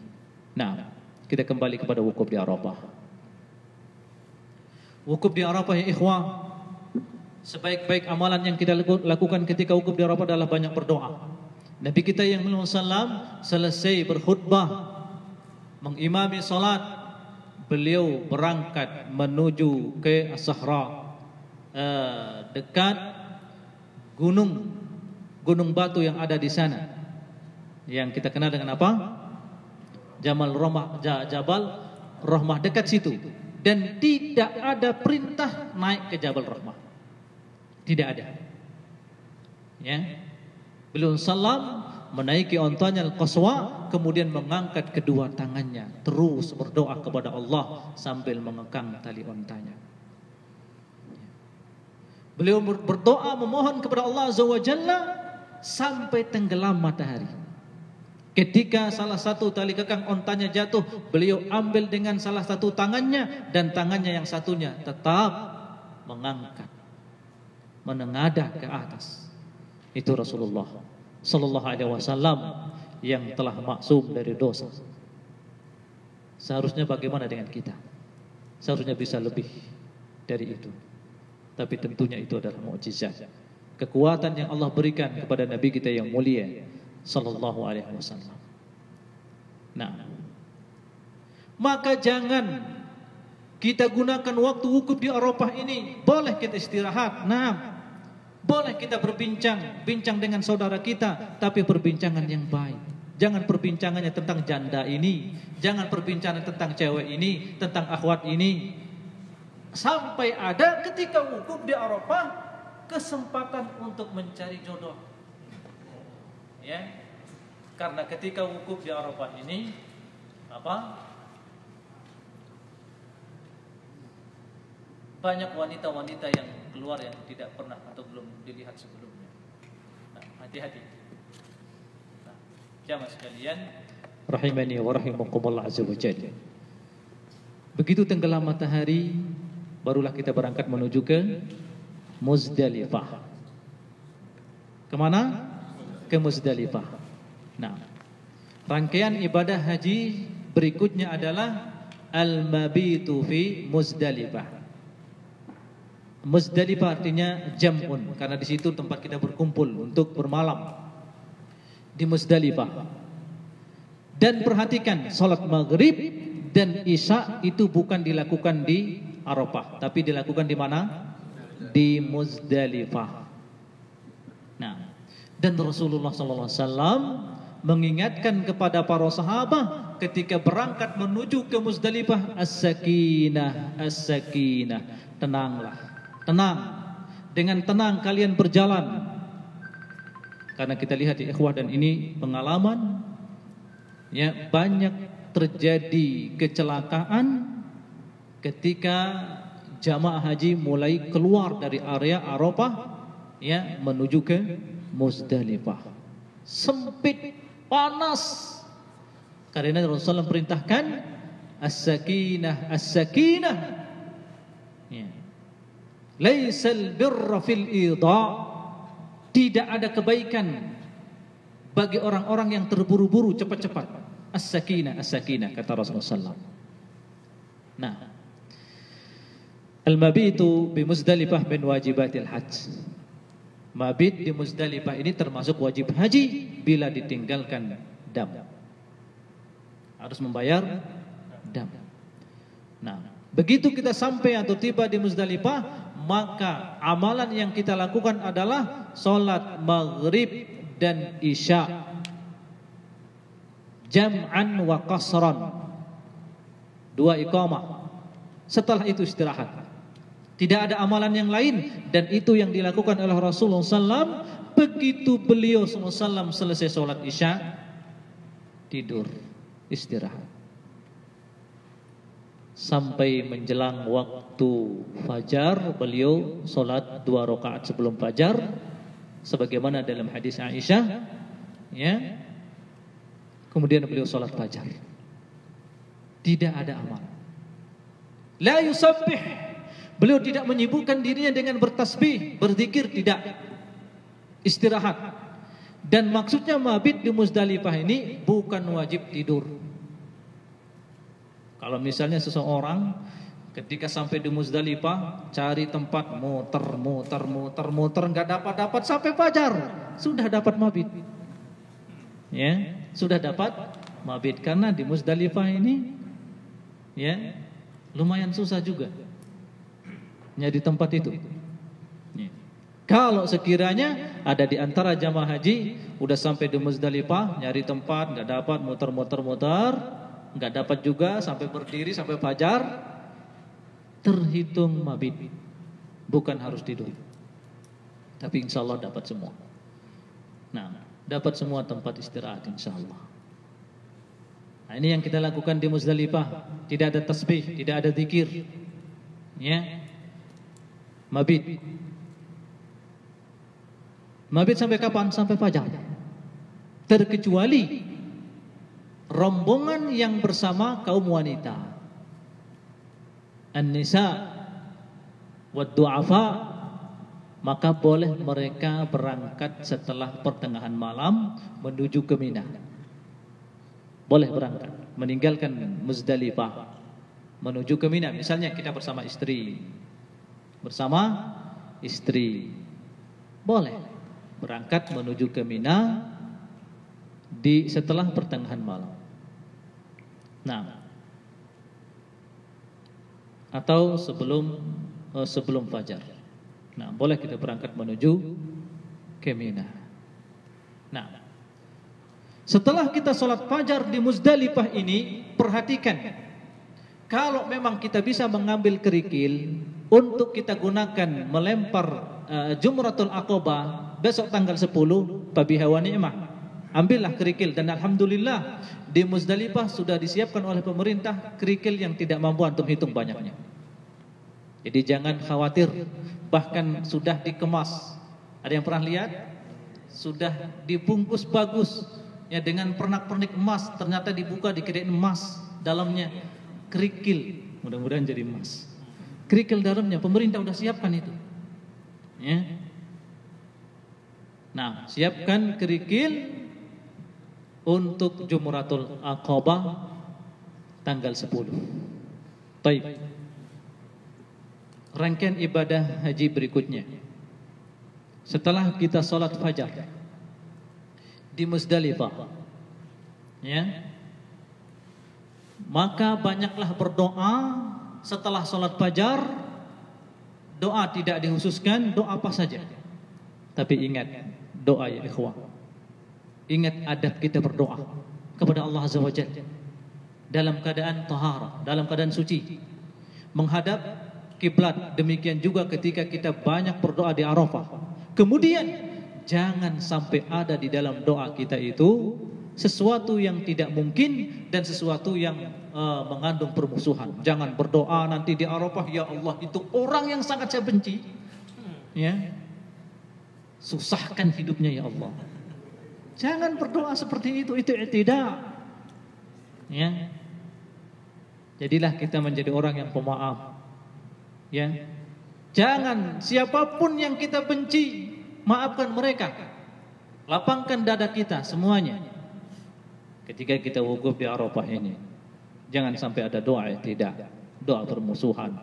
Nah, kita kembali kepada wukuf di Arafah. Wukuf di Arafah, ya ikhwah, sebaik-baik amalan yang kita lakukan ketika wukuf di Arafah adalah banyak berdoa. Nabi kita yang mulia sallam selesai berkhutbah, mengimami salat, beliau berangkat menuju ke As-Sahra, dekat gunung batu yang ada di sana, yang kita kenal dengan apa? Jabal Rahmah, dekat situ. Dan tidak ada perintah naik ke Jabal Rahmah. Tidak ada. Ya. Beliau sallam menaiki ontanya Al-Qaswa, kemudian mengangkat kedua tangannya, terus berdoa kepada Allah sambil mengekang tali ontanya. Beliau berdoa memohon kepada Allah Azza wa Jalla sampai tenggelam matahari. Ketika salah satu tali kekang ontanya jatuh, beliau ambil dengan salah satu tangannya, dan tangannya yang satunya tetap mengangkat, menengadah ke atas. Itu Rasulullah sallallahu alaihi wasallam yang telah maksum dari dosa. Seharusnya bagaimana dengan kita? Seharusnya bisa lebih dari itu. Tapi tentunya itu adalah mukjizat, kekuatan yang Allah berikan kepada Nabi kita yang mulia sallallahu alaihi wasallam. Nah, maka jangan kita gunakan waktu wukuf di Arafah ini. Boleh kita istirahat, nah, boleh kita bincang dengan saudara kita, tapi perbincangan yang baik. Jangan perbincangannya tentang janda ini, jangan perbincangan tentang cewek ini, tentang akhwat ini. Sampai ada ketika wukuf di Arafah kesempatan untuk mencari jodoh. Ya, karena ketika wukuf di Arafah ini banyak wanita-wanita yang keluar yang tidak pernah atau belum dilihat sebelumnya. Nah, hati-hati. Nah, jamaah sekalian, rahimani wa rahimakumullah azza wa jalla. Begitu tenggelam matahari, barulah kita berangkat menuju ke Muzdalifah. Kemana? Ke Muzdalifah. Nah, rangkaian ibadah haji berikutnya adalah al-mabitu fi Muzdalifah. Muzdalifah artinya jam'un, karena di situ tempat kita berkumpul untuk bermalam di Muzdalifah. Dan perhatikan, salat maghrib dan isya itu bukan dilakukan di Arafah, tapi dilakukan di mana? Di Muzdalifah. Nah, dan Rasulullah SAW mengingatkan kepada para sahabat ketika berangkat menuju ke Muzdalifah, as-sakinah, as-sakinah, tenanglah, tenang, dengan tenang kalian berjalan. Karena kita lihat ya ikhwah, dan ini pengalaman, ya, banyak terjadi kecelakaan ketika jamaah haji mulai keluar dari area Arafah, ya, menuju ke Muzdalifah. Sempit, panas. Karena Rasulullah perintahkan as-sakinah, as-sakinah. Ya. Laisal birra fil idha. Tidak ada kebaikan bagi orang-orang yang terburu-buru cepat-cepat. As-sakinah, as-sakinah, kata Rasulullah SAW. Nah, al-mabitu bi Muzdalifah min wajibatil hajj. Mabit di Muzdalifah ini termasuk wajib haji bila ditinggalkan dam. Harus membayar dam. Nah, begitu kita sampai atau tiba di Muzdalifah, maka amalan yang kita lakukan adalah salat maghrib dan isya jam'an wa qasran, 2 iqamah. Setelah itu istirahat. Tidak ada amalan yang lain, dan itu yang dilakukan oleh Rasulullah SAW. Begitu beliau SAW selesai sholat isya, tidur, istirahat. Sampai menjelang waktu fajar, beliau sholat 2 rakaat sebelum fajar, sebagaimana dalam hadis Aisyah, ya. Kemudian beliau sholat fajar. Tidak ada amalan. La yusabbih. Beliau tidak menyibukkan dirinya dengan bertasbih, berzikir, tidak. Istirahat. Dan maksudnya mabit di Muzdalifah ini bukan wajib tidur. Kalau misalnya seseorang ketika sampai di Muzdalifah cari tempat muter, nggak dapat sampai fajar, sudah dapat mabit. Ya, sudah dapat mabit, karena di Muzdalifah ini, ya, lumayan susah juga nyari tempat itu. Kalau sekiranya ada di antara jamaah haji udah sampai di Muzdalifah nyari tempat nggak dapat, muter, nggak dapat juga sampai berdiri sampai fajar, terhitung mabit, bukan harus tidur. Tapi insya Allah dapat semua. Nah, dapat semua tempat istirahat insya Allah. Nah, ini yang kita lakukan di Muzdalifah. Tidak ada tasbih, tidak ada zikir, ya. Mabit. Mabit sampai kapan? Sampai fajar. Terkecuali rombongan yang bersama kaum wanita, an-nisa wad du'afa, maka boleh mereka berangkat setelah pertengahan malam menuju ke Mina. Boleh berangkat, meninggalkan Muzdalifah menuju ke Mina. Misalnya kita bersama istri, boleh berangkat menuju ke Mina di setelah pertengahan malam. Nah, atau sebelum fajar. Nah, boleh kita berangkat menuju ke Mina. Nah, setelah kita sholat fajar di Muzdalifah ini, perhatikan, kalau memang kita bisa mengambil kerikil untuk kita gunakan melempar Jumratul Aqabah besok tanggal 10, fabiha wa ni'mah. Ambillah kerikil, dan alhamdulillah di Muzdalifah sudah disiapkan oleh pemerintah kerikil yang tidak mampu antum hitung banyaknya. Jadi jangan khawatir, bahkan sudah dikemas. Ada yang pernah lihat? Sudah dibungkus bagus ya dengan pernak-pernik emas, ternyata dibuka dikirain emas, dalamnya kerikil. Mudah-mudahan jadi emas. Kerikil dalamnya, pemerintah udah siapkan itu. Ya. Nah, siapkan kerikil untuk Jumratul Aqabah tanggal 10. Baik. Rangkaian ibadah haji berikutnya. Setelah kita salat fajar di Muzdalifah, ya, maka banyaklah berdoa setelah salat fajar. Doa tidak dikhususkan, doa apa saja. Tapi ingat doa ya ikhwah. Ingat adab kita berdoa kepada Allah Azza wa Jalla dalam keadaan taharah, dalam keadaan suci, menghadap kiblat. Demikian juga ketika kita banyak berdoa di Arafah. Kemudian jangan sampai ada di dalam doa kita itu sesuatu yang tidak mungkin dan sesuatu yang mengandung permusuhan. Jangan berdoa nanti di Arafah, ya Allah itu orang yang sangat saya benci, ya, susahkan hidupnya ya Allah. Jangan berdoa seperti itu tidak. Ya, jadilah kita menjadi orang yang pemaaf. Ya, jangan siapapun yang kita benci, maafkan mereka. Lapangkan dada kita semuanya. Ketika kita wukuf di Arafah ini, jangan sampai ada doa yang tidak, doa permusuhan,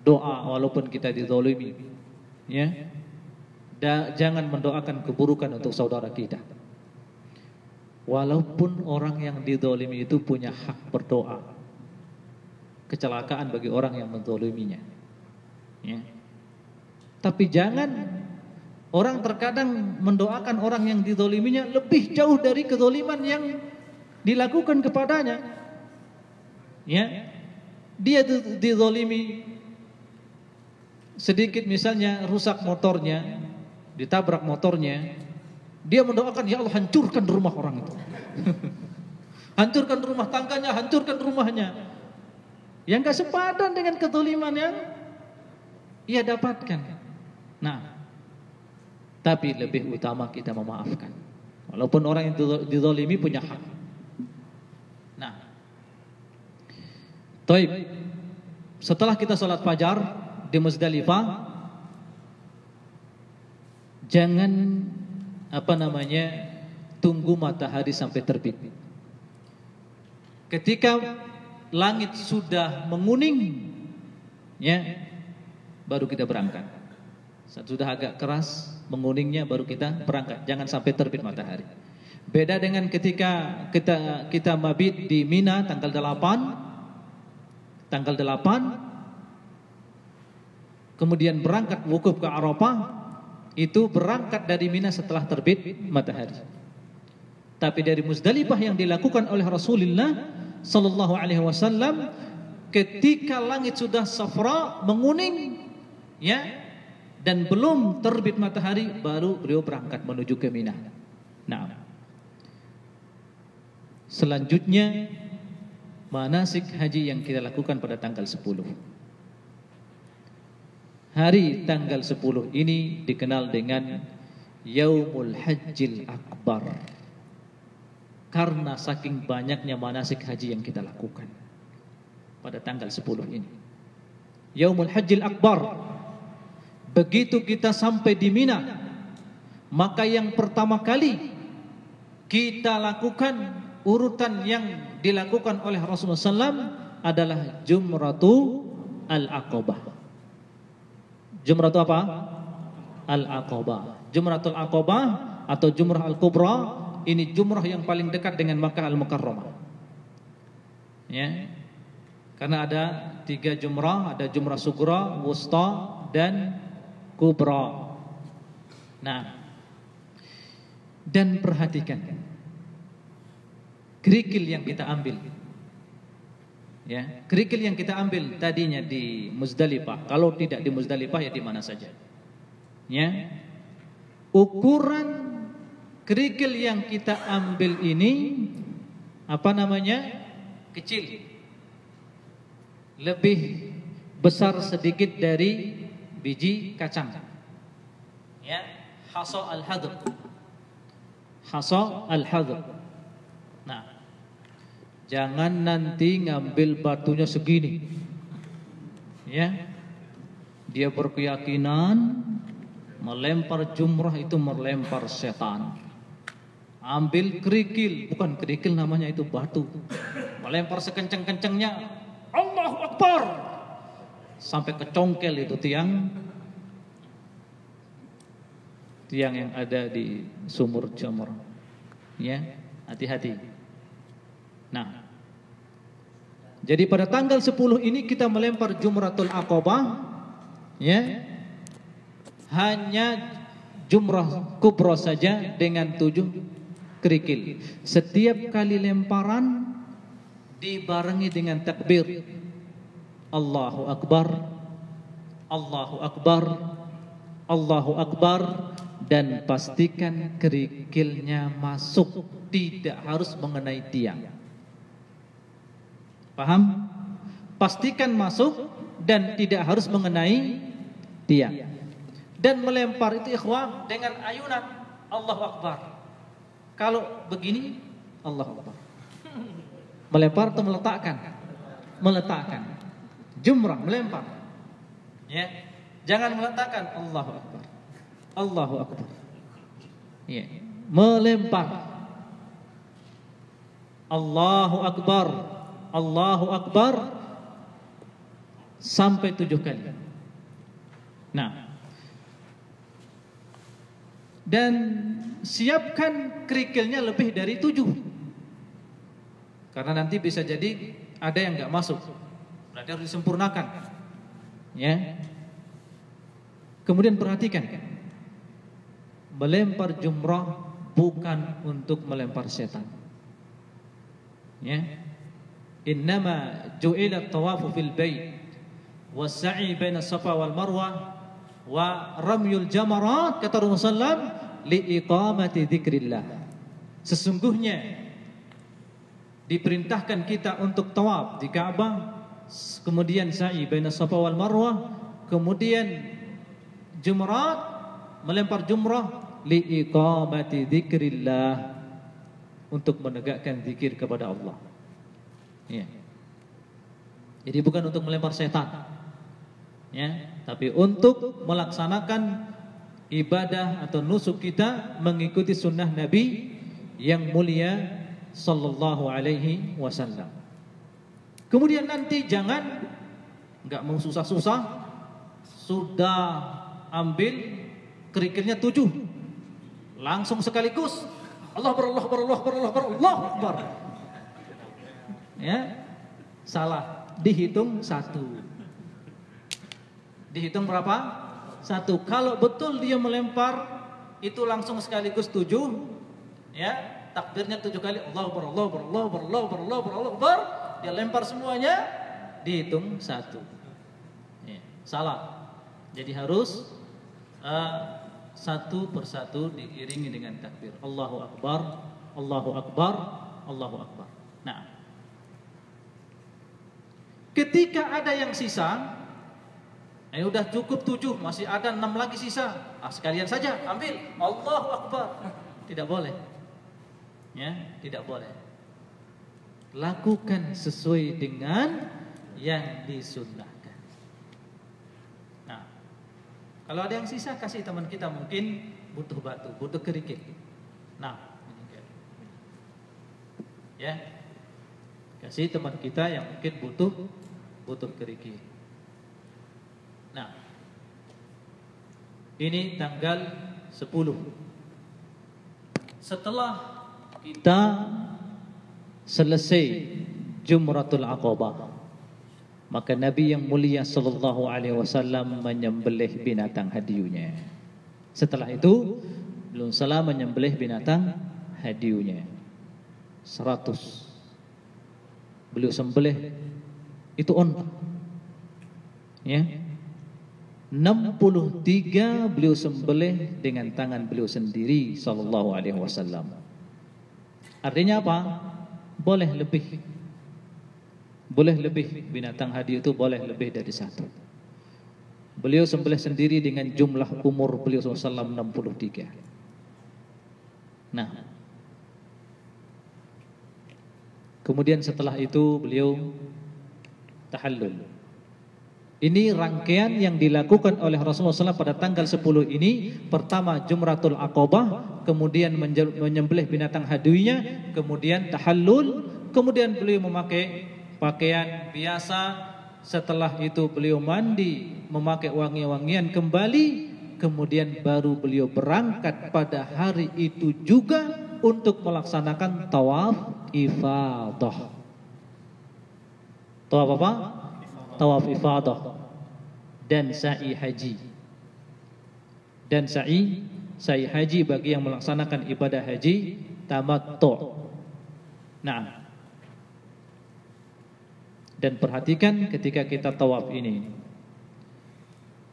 doa walaupun kita dizalimi, ya. Jangan mendoakan keburukan untuk saudara kita. Walaupun orang yang dizalimi itu punya hak berdoa. Kecelakaan bagi orang yang menzaliminya. Ya. Tapi jangan orang terkadang mendoakan orang yang dizaliminya lebih jauh dari kezaliman yang dilakukan kepadanya. Ya. Dia dizalimi sedikit, misalnya rusak motornya, ditabrak motornya, dia mendoakan ya Allah hancurkan rumah orang itu. Hancurkan rumah tangganya, hancurkan rumahnya. Yang gak sepadan dengan kezaliman yang ia dapatkan. Nah, tapi lebih utama kita memaafkan. Walaupun orang yang dizalimi punya hak. Nah, taib. Setelah kita salat fajar di Muzdalifah, jangan tunggu matahari sampai terbit. Ketika langit sudah menguning, ya, baru kita berangkat. Saat sudah agak keras menguningnya baru kita berangkat. Jangan sampai terbit matahari. Beda dengan ketika kita mabit di Mina tanggal 8, kemudian berangkat wukuf ke Arafah, itu berangkat dari Mina setelah terbit matahari. Tapi dari Muzdalifah yang dilakukan oleh Rasulullah sallallahu alaihi wasallam, ketika langit sudah safra menguning, ya, dan belum terbit matahari, baru beliau berangkat menuju ke Mina. Nah, selanjutnya manasik haji yang kita lakukan pada tanggal 10. Hari tanggal 10 ini dikenal dengan Yaumul Hajjil Akbar, karena saking banyaknya manasik haji yang kita lakukan pada tanggal 10 ini. Yaumul Hajjil Akbar. Begitu kita sampai di Mina, maka yang pertama kali kita lakukan, urutan yang dilakukan oleh Rasulullah SAW adalah Jumratu Al-Aqabah. Jumratu apa? Al-Aqabah. Jumratul Aqabah atau Jumrah Al-Kubra, ini jumrah yang paling dekat dengan Makkah Al-Mukarramah. Ya. Karena ada 3 jumrah, ada Jumrah Sugra, Wusta, dan Kubra. Nah, dan perhatikan kerikil yang kita ambil. Ya, kerikil yang kita ambil tadinya di Muzdalifah. Kalau tidak di Muzdalifah ya di mana saja. Ya. Ukuran kerikil yang kita ambil ini kecil. Lebih besar sedikit dari biji kacang. Ya, hasa al-hadr. Hasa al-hadr. Nah, jangan nanti ngambil batunya segini. Ya. Dia berkeyakinan melempar jumrah itu melempar setan. Ambil kerikil, bukan kerikil namanya, itu batu. Melempar sekencang-kencangnya, Allahu Akbar, sampai kecongkel itu tiang yang ada di sumur jamur. Ya, hati-hati. Nah, jadi pada tanggal 10 ini kita melempar Jumratul Aqabah, ya, hanya jumrah kubra saja dengan 7 kerikil. Setiap kali lemparan dibarengi dengan takbir, Allahu Akbar, Allahu Akbar, Allahu Akbar, dan pastikan kerikilnya masuk, tidak harus mengenai tiang. Paham? Pastikan masuk dan tidak harus mengenai tiang. Dan melempar itu ikhwah dengan ayunan Allahu Akbar. Kalau begini Allahu Akbar. Melempar atau meletakkan? Meletakkan. Jumrah melempar. Ya. Jangan meletakkan. Allahu Akbar. Allahu Akbar. Ya. Melempar. Allahu Akbar. Allahu Akbar sampai 7 kali. Nah, dan siapkan kerikilnya lebih dari 7, karena nanti bisa jadi ada yang nggak masuk, berarti harus disempurnakan. Ya. Kemudian perhatikan, melempar jumrah bukan untuk melempar setan. Ya. Innama ju'ila tawafu fil bait was-sa'i baina safa wal marwah wa ramyul jamarat, kata Rasulullah, liiqamati dzikrillah. Sesungguhnya diperintahkan kita untuk tawaf di Ka'bah, kemudian sa'i baina safa wal marwah, kemudian jumrat, melempar jumrah, liiqamati dzikrillah, untuk menegakkan zikir kepada Allah. Ya. Jadi bukan untuk melempar setan, ya, tapi untuk melaksanakan ibadah atau nusuk kita mengikuti sunnah Nabi yang mulia sallallahu alaihi wasallam. Kemudian nanti jangan nggak mau susah-susah, sudah ambil kerikilnya 7, langsung sekaligus Allah Akbar, Allah Akbar, Allah Akbar, Allah Akbar. Ya, salah, dihitung 1. Dihitung berapa? 1. Kalau betul dia melempar itu langsung sekaligus 7, ya, takbirnya 7 kali, Allahu Akbar, Allahu Akbar, Allahu Akbar, Allahu Akbar, Allahu Akbar, Allahu Akbar, dia lempar semuanya, dihitung 1. Ya, salah. Jadi harus satu persatu diiringi dengan takbir, Allahu Akbar, Allahu Akbar, Allahu Akbar. Nah, ketika ada yang sisa, udah cukup 7, masih ada 6 lagi sisa, sekalian saja ambil, Allahu Akbar. Tidak boleh, ya, tidak boleh. Lakukan sesuai dengan yang disunnahkan. Nah, kalau ada yang sisa, kasih teman kita, mungkin butuh batu, butuh kerikil. Nah, ya, kasih teman kita yang mungkin butuh kerikil. Nah, ini tanggal 10. Setelah kita selesai Jumratul Aqabah, maka Nabi yang mulia sallallahu alaihi wasallam menyembelih binatang hadiunya. Setelah itu belum salah menyembelih binatang hadiunya 100. Beliau sembelih itu onta, ya. 63 beliau sembelih dengan tangan beliau sendiri sallallahu alaihi wasallam. Artinya apa? Boleh lebih. boleh lebih, binatang hadi itu boleh lebih dari satu. Beliau sembelih sendiri dengan jumlah umur beliau SAW 63. Nah, kemudian setelah itu beliau tahallul. Ini rangkaian yang dilakukan oleh Rasulullah SAW pada tanggal 10 ini. Pertama Jumratul Aqabah, kemudian menyembelih binatang hadinya, kemudian tahallul, kemudian beliau memakai pakaian biasa. Setelah itu beliau mandi, memakai wangi-wangian kembali, kemudian baru beliau berangkat pada hari itu juga untuk melaksanakan tawaf ifadah. Tawaf apa? Tawaf ifadah dan sa'i haji. Dan sa'i haji bagi yang melaksanakan ibadah haji tamattu'. Nah, dan perhatikan ketika kita tawaf ini,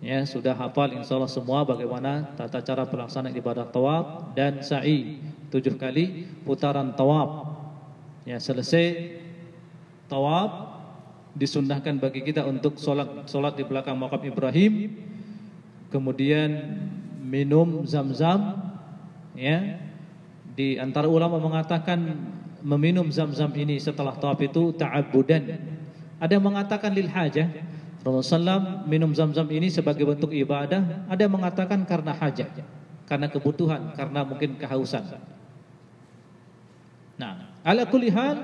ya sudah hafal insyaallah semua bagaimana tata cara pelaksanaan ibadah tawaf dan sa'i. 7 kali putaran tawaf. Ya, selesai tawaf disunnahkan bagi kita untuk solat di belakang makam Ibrahim, kemudian minum zam-zam. Ya, di antara ulama mengatakan meminum zam-zam ini setelah tawaf itu ta'abbudan. Ada yang mengatakan lil hajah, Rasulullah SAW minum zam-zam ini sebagai bentuk ibadah. Ada yang mengatakan karena hajah, karena kebutuhan, karena mungkin kehausan. Nah, ala kulli hal,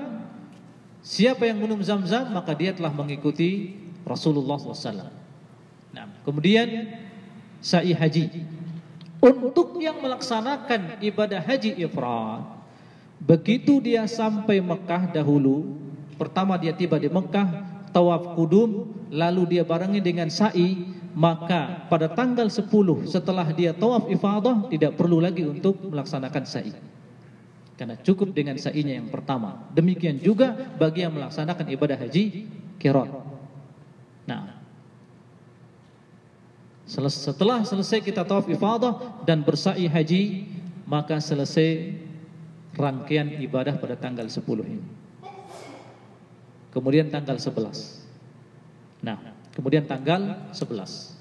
siapa yang minum zam-zam maka dia telah mengikuti Rasulullah SAW. Nah, kemudian sa'i haji. Untuk yang melaksanakan ibadah haji ifrad, begitu dia sampai Mekah dahulu, pertama dia tiba di Mekah, tawaf kudum, lalu dia barengi dengan sa'i, maka pada tanggal 10 setelah dia tawaf ifadah tidak perlu lagi untuk melaksanakan sa'i, karena cukup dengan sa'inya yang pertama. Demikian juga bagi yang melaksanakan ibadah haji qiran. Nah, setelah selesai kita tawaf ifadah dan bersa'i haji, maka selesai rangkaian ibadah pada tanggal 10 ini. Kemudian tanggal 11. Nah, kemudian tanggal 11.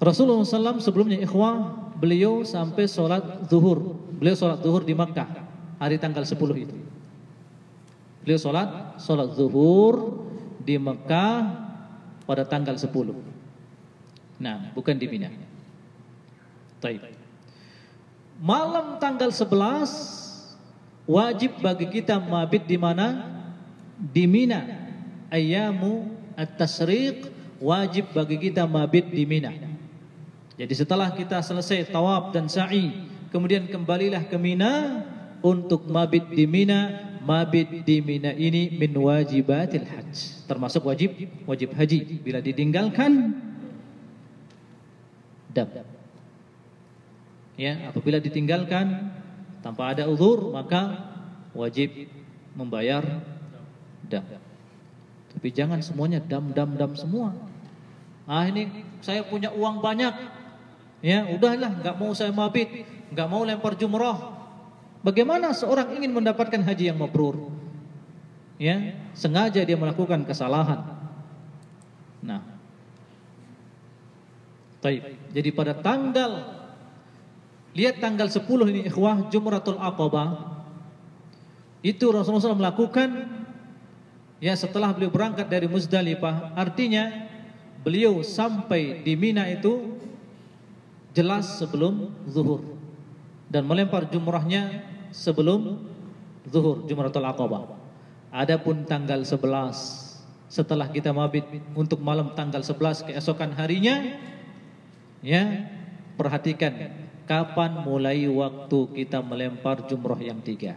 Rasulullah SAW sebelumnya ikhwah, beliau sampai sholat zuhur. Beliau sholat zuhur di Makkah hari tanggal 10 itu. Beliau sholat zuhur di Makkah pada tanggal 10. Nah, bukan di Mina. Taib. Malam tanggal 11 wajib bagi kita mabit di mana? Di Mina. Ayyamu at-tasyriq, wajib bagi kita mabit di Mina. Jadi setelah kita selesai tawaf dan sa'i, kemudian kembalilah ke Mina untuk mabit di Mina. Mabit di Mina ini min wajibatil hajj, termasuk wajib haji. Bila ditinggalkan dam. Ya, apabila ditinggalkan tanpa ada uzur, maka wajib membayar dam. Tapi jangan semuanya dam semua. Ah, ini saya punya uang banyak, ya udahlah, nggak mau saya mabit, nggak mau lempar jumrah. Bagaimana seorang ingin mendapatkan haji yang mabrur? Ya, sengaja dia melakukan kesalahan. Nah, taib. Jadi pada tanggal, lihat tanggal 10 ini ikhwah, Jumratul Aqabah. Itu Rasulullah SAW melakukan, ya setelah beliau berangkat dari Muzdalifah. Artinya beliau sampai di Mina itu jelas sebelum zuhur, dan melempar jumrahnya sebelum zuhur, Jumratul Aqabah. Adapun tanggal 11 setelah kita mabit untuk malam tanggal 11 keesokan harinya, ya perhatikan kapan mulai waktu kita melempar jumrah yang 3.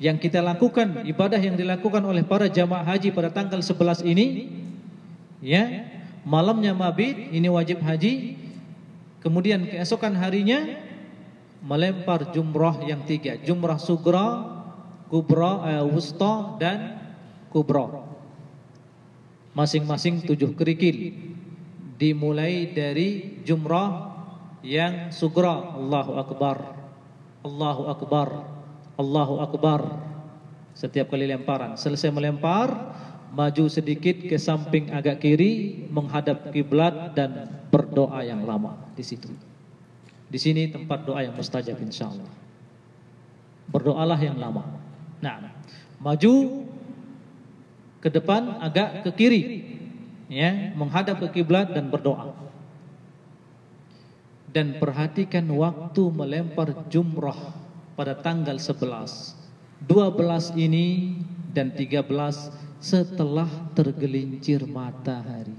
Yang kita lakukan, ibadah yang dilakukan oleh para jamaah haji pada tanggal 11 ini, ya malamnya mabit, ini wajib haji. Kemudian keesokan harinya melempar jumrah yang 3, jumrah sugra, kubra, wusta dan kubra. Masing-masing 7 kerikil. Dimulai dari jumrah yang sugra, Allahu Akbar, Allahu Akbar, Allahu Akbar. Setiap kali lemparan, selesai melempar, maju sedikit ke samping agak kiri, menghadap kiblat dan berdoa yang lama di situ. Di sini tempat doa yang mustajab insyaallah. Berdoalah yang lama. Nah, maju ke depan agak ke kiri, ya, menghadap ke kiblat dan berdoa. Dan perhatikan waktu melempar jumrah pada tanggal 11, 12 ini dan 13 setelah tergelincir matahari.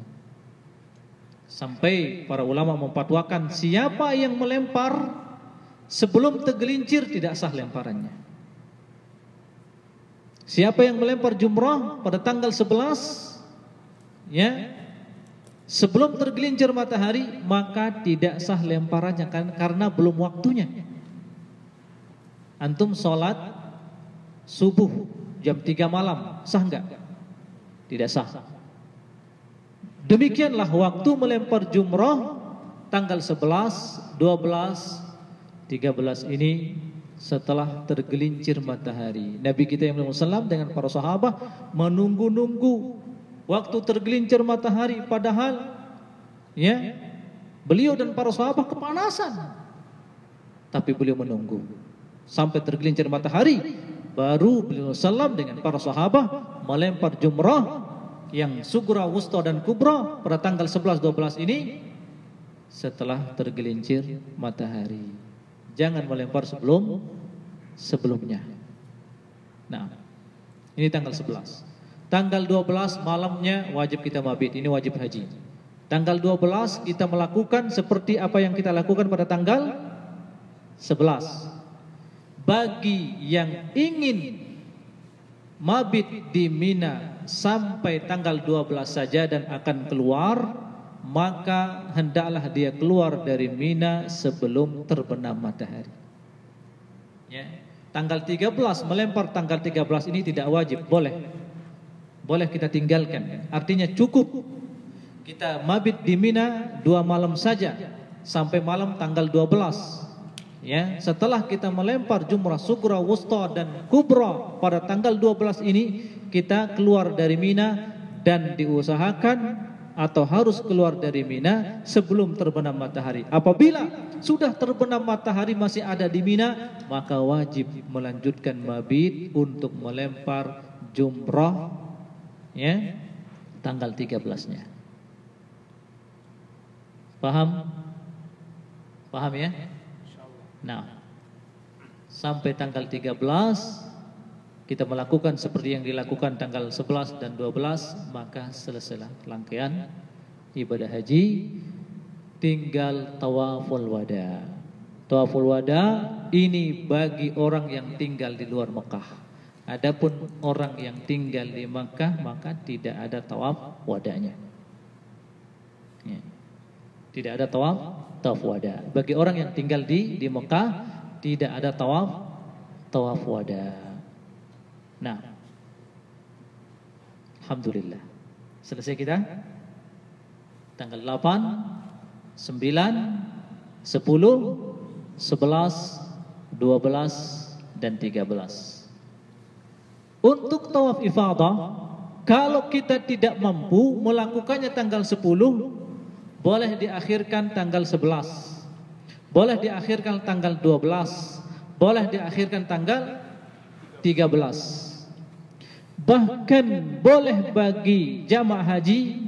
Sampai para ulama memfatwakan siapa yang melempar sebelum tergelincir tidak sah lemparannya. Siapa yang melempar jumrah pada tanggal 11, ya, sebelum tergelincir matahari, maka tidak sah lemparannya karena belum waktunya. Antum sholat subuh jam 3 malam, sah enggak? Tidak sah. Demikianlah waktu melempar jumrah tanggal 11, 12, 13 ini setelah tergelincir matahari. Nabi kita yang SAW dengan para sahabat menunggu-nunggu waktu tergelincir matahari, padahal ya beliau dan para sahabat kepanasan. Tapi beliau menunggu sampai tergelincir matahari, baru beliau SAW dengan para sahabat melempar jumrah yang sugra, wusta dan kubra pada tanggal 11, 12 ini setelah tergelincir matahari. Jangan melempar sebelumnya. Nah, ini tanggal 11. Tanggal 12 malamnya wajib kita mabit, ini wajib haji. Tanggal 12 kita melakukan seperti apa yang kita lakukan pada tanggal 11. Bagi yang ingin mabit di Mina sampai tanggal 12 saja dan akan keluar, maka hendaklah dia keluar dari Mina sebelum terbenam matahari. Ya. Tanggal 13 melempar tanggal 13 ini tidak wajib, boleh kita tinggalkan. Artinya cukup kita mabit di Mina 2 malam saja sampai malam tanggal 12. Ya, setelah kita melempar jumrah sugra, wusta dan kubra pada tanggal 12 ini, kita keluar dari Mina dan diusahakan atau harus keluar dari Mina sebelum terbenam matahari. Apabila sudah terbenam matahari masih ada di Mina, maka wajib melanjutkan mabit untuk melempar jumrah, ya, tanggal 13-nya. Paham? Paham ya? Nah, sampai tanggal 13 kita melakukan seperti yang dilakukan tanggal 11 dan 12, maka selesailah rangkaian ibadah haji. Tinggal tawaful wada. Tawaful wada ini bagi orang yang tinggal di luar Mekah. Adapun orang yang tinggal di Mekah maka tidak ada tawaf wadanya. Ya. Tidak ada tawaf wada. Bagi orang yang tinggal di Mekah tidak ada tawaf wada. Nah, alhamdulillah. Selesai kita. Tanggal 8, 9, 10, 11, 12 dan 13. Untuk tawaf ifadah, kalau kita tidak mampu melakukannya tanggal 10, boleh diakhirkan tanggal 11, boleh diakhirkan tanggal 12, boleh diakhirkan tanggal 13. Bahkan boleh bagi jamaah haji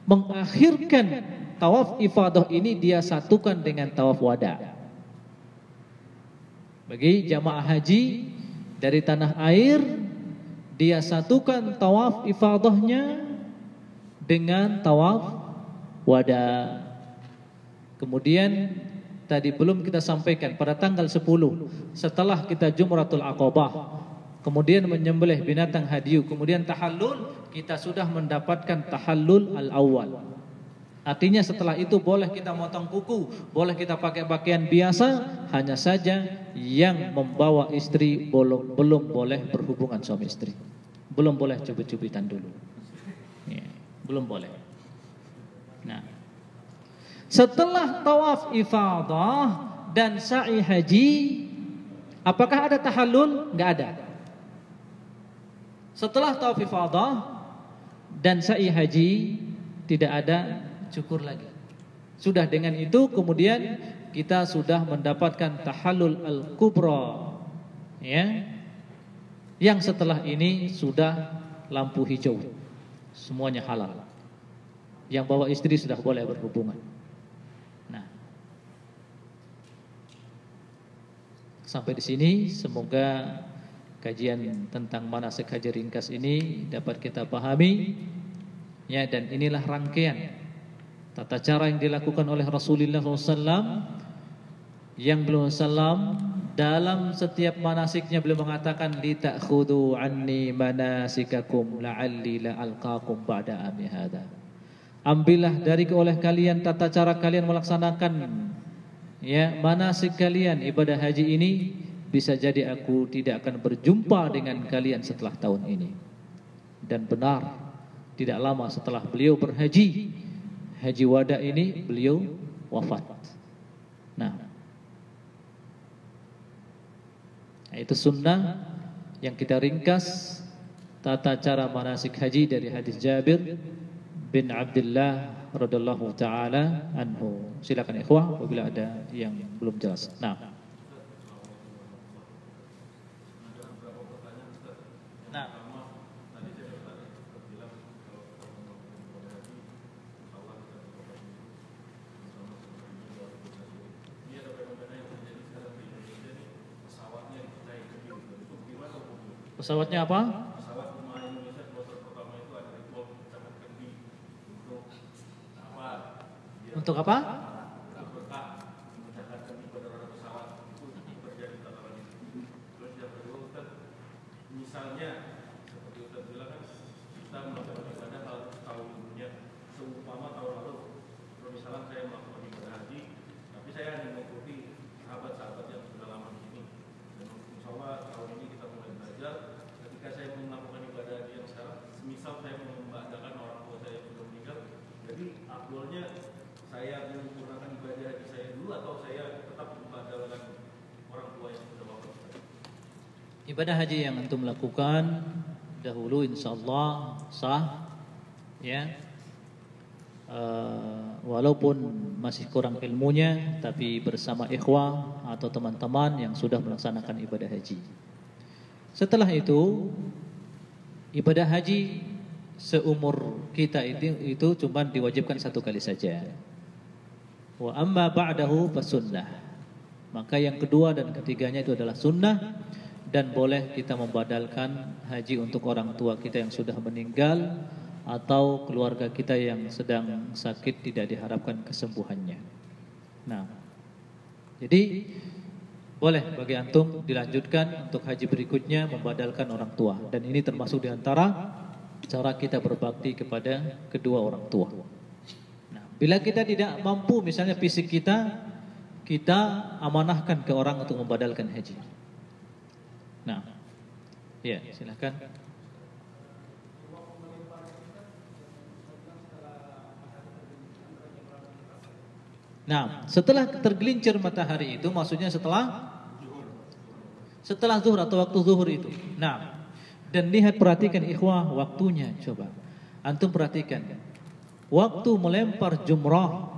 mengakhirkan tawaf ifadah ini dia satukan dengan tawaf wada. Bagi jamaah haji dari tanah air, dia satukan tawaf ifadahnya dengan tawaf wada. Kemudian tadi belum kita sampaikan pada tanggal 10 setelah kita Jumratul Aqabah, kemudian menyembelih binatang hadiyu, kemudian tahallul, kita sudah mendapatkan tahallul al-awwal. Artinya setelah itu boleh kita motong kuku, boleh kita pakai pakaian biasa, hanya saja yang membawa istri belum boleh berhubungan suami istri. Belum boleh cubit-cubitan dulu. Ya, belum boleh. Nah, setelah tawaf ifadah dan sa'i haji, apakah ada tahallul? Enggak ada. Setelah tawaf ifadah dan sa'i haji tidak ada cukur lagi. Sudah dengan itu kemudian kita sudah mendapatkan tahallul al-kubra, ya. Yang setelah ini sudah lampu hijau, semuanya halal. Yang bawa istri sudah boleh berhubungan. Nah, sampai di sini semoga kajian tentang manasik haji ringkas ini dapat kita pahami, ya. Dan inilah rangkaian tata cara yang dilakukan oleh Rasulullah SAW, yang beliau SAW dalam setiap manasiknya beliau mengatakan li ta'khudhu anni manasikakum la'alli la'alqakum ba'da ami hadza. Ambillah dari oleh kalian tata cara kalian melaksanakan, ya, manasik kalian ibadah haji ini, bisa jadi aku tidak akan berjumpa dengan kalian setelah tahun ini. Dan benar, tidak lama setelah beliau berhaji, haji wada ini beliau wafat. Nah, itu sunnah yang kita ringkas tata cara manasik haji dari hadis Jabir bin Abdullah radhiyallahu taala anhu. Silakan ikhwah apabila ada yang belum jelas. Nah. Pesawatnya apa? Pesawat Jemaah Indonesia kloter pertama itu ada ritual mengucapkan kendi untuk apa? Untuk berkah memecahkan kendi pada roda pesawat itu terjadi tataran itu. Terus yang kedua Ustaz, misalnya seperti Ustaz bilang kan kita melakukan ibadah tahun dunia seumpama tahun lalu. Kalau misalnya saya melakukan ibadah haji, tapi saya hanya mengikuti sahabat-sahabat yang sudah lama di sini. Dan insya Allah tahun ini kita mulai belajar. Ketika saya melakukan ibadah haji yang sekarang, semisal saya membanggakan orang tua saya yang sudah meninggal, jadi aktualnya saya menyempurnakan ibadah haji saya dulu atau saya tetap membanggakan orang tua yang sudah wafat? Ibadah haji yang antum lakukan dahulu insyaallah sah, ya. Walaupun masih kurang ilmunya, tapi bersama ikhwah atau teman-teman yang sudah melaksanakan ibadah haji. Setelah itu ibadah haji seumur kita itu cuma diwajibkan satu kali saja. Wa amma ba'dahu fasunnah. Maka yang kedua dan ketiganya itu adalah sunnah, dan boleh kita membadalkan haji untuk orang tua kita yang sudah meninggal atau keluarga kita yang sedang sakit tidak diharapkan kesembuhannya. Nah, jadi boleh bagi antum dilanjutkan untuk haji berikutnya membadalkan orang tua, dan ini termasuk diantara cara kita berbakti kepada kedua orang tua. Nah, bila kita tidak mampu, misalnya fisik kita amanahkan ke orang untuk membadalkan haji. Nah, ya silakan. Nah, setelah tergelincir matahari itu maksudnya setelah zuhur atau waktu zuhur itu. Nah, dan lihat, perhatikan ikhwah waktunya, coba antum perhatikan. Waktu melempar jumrah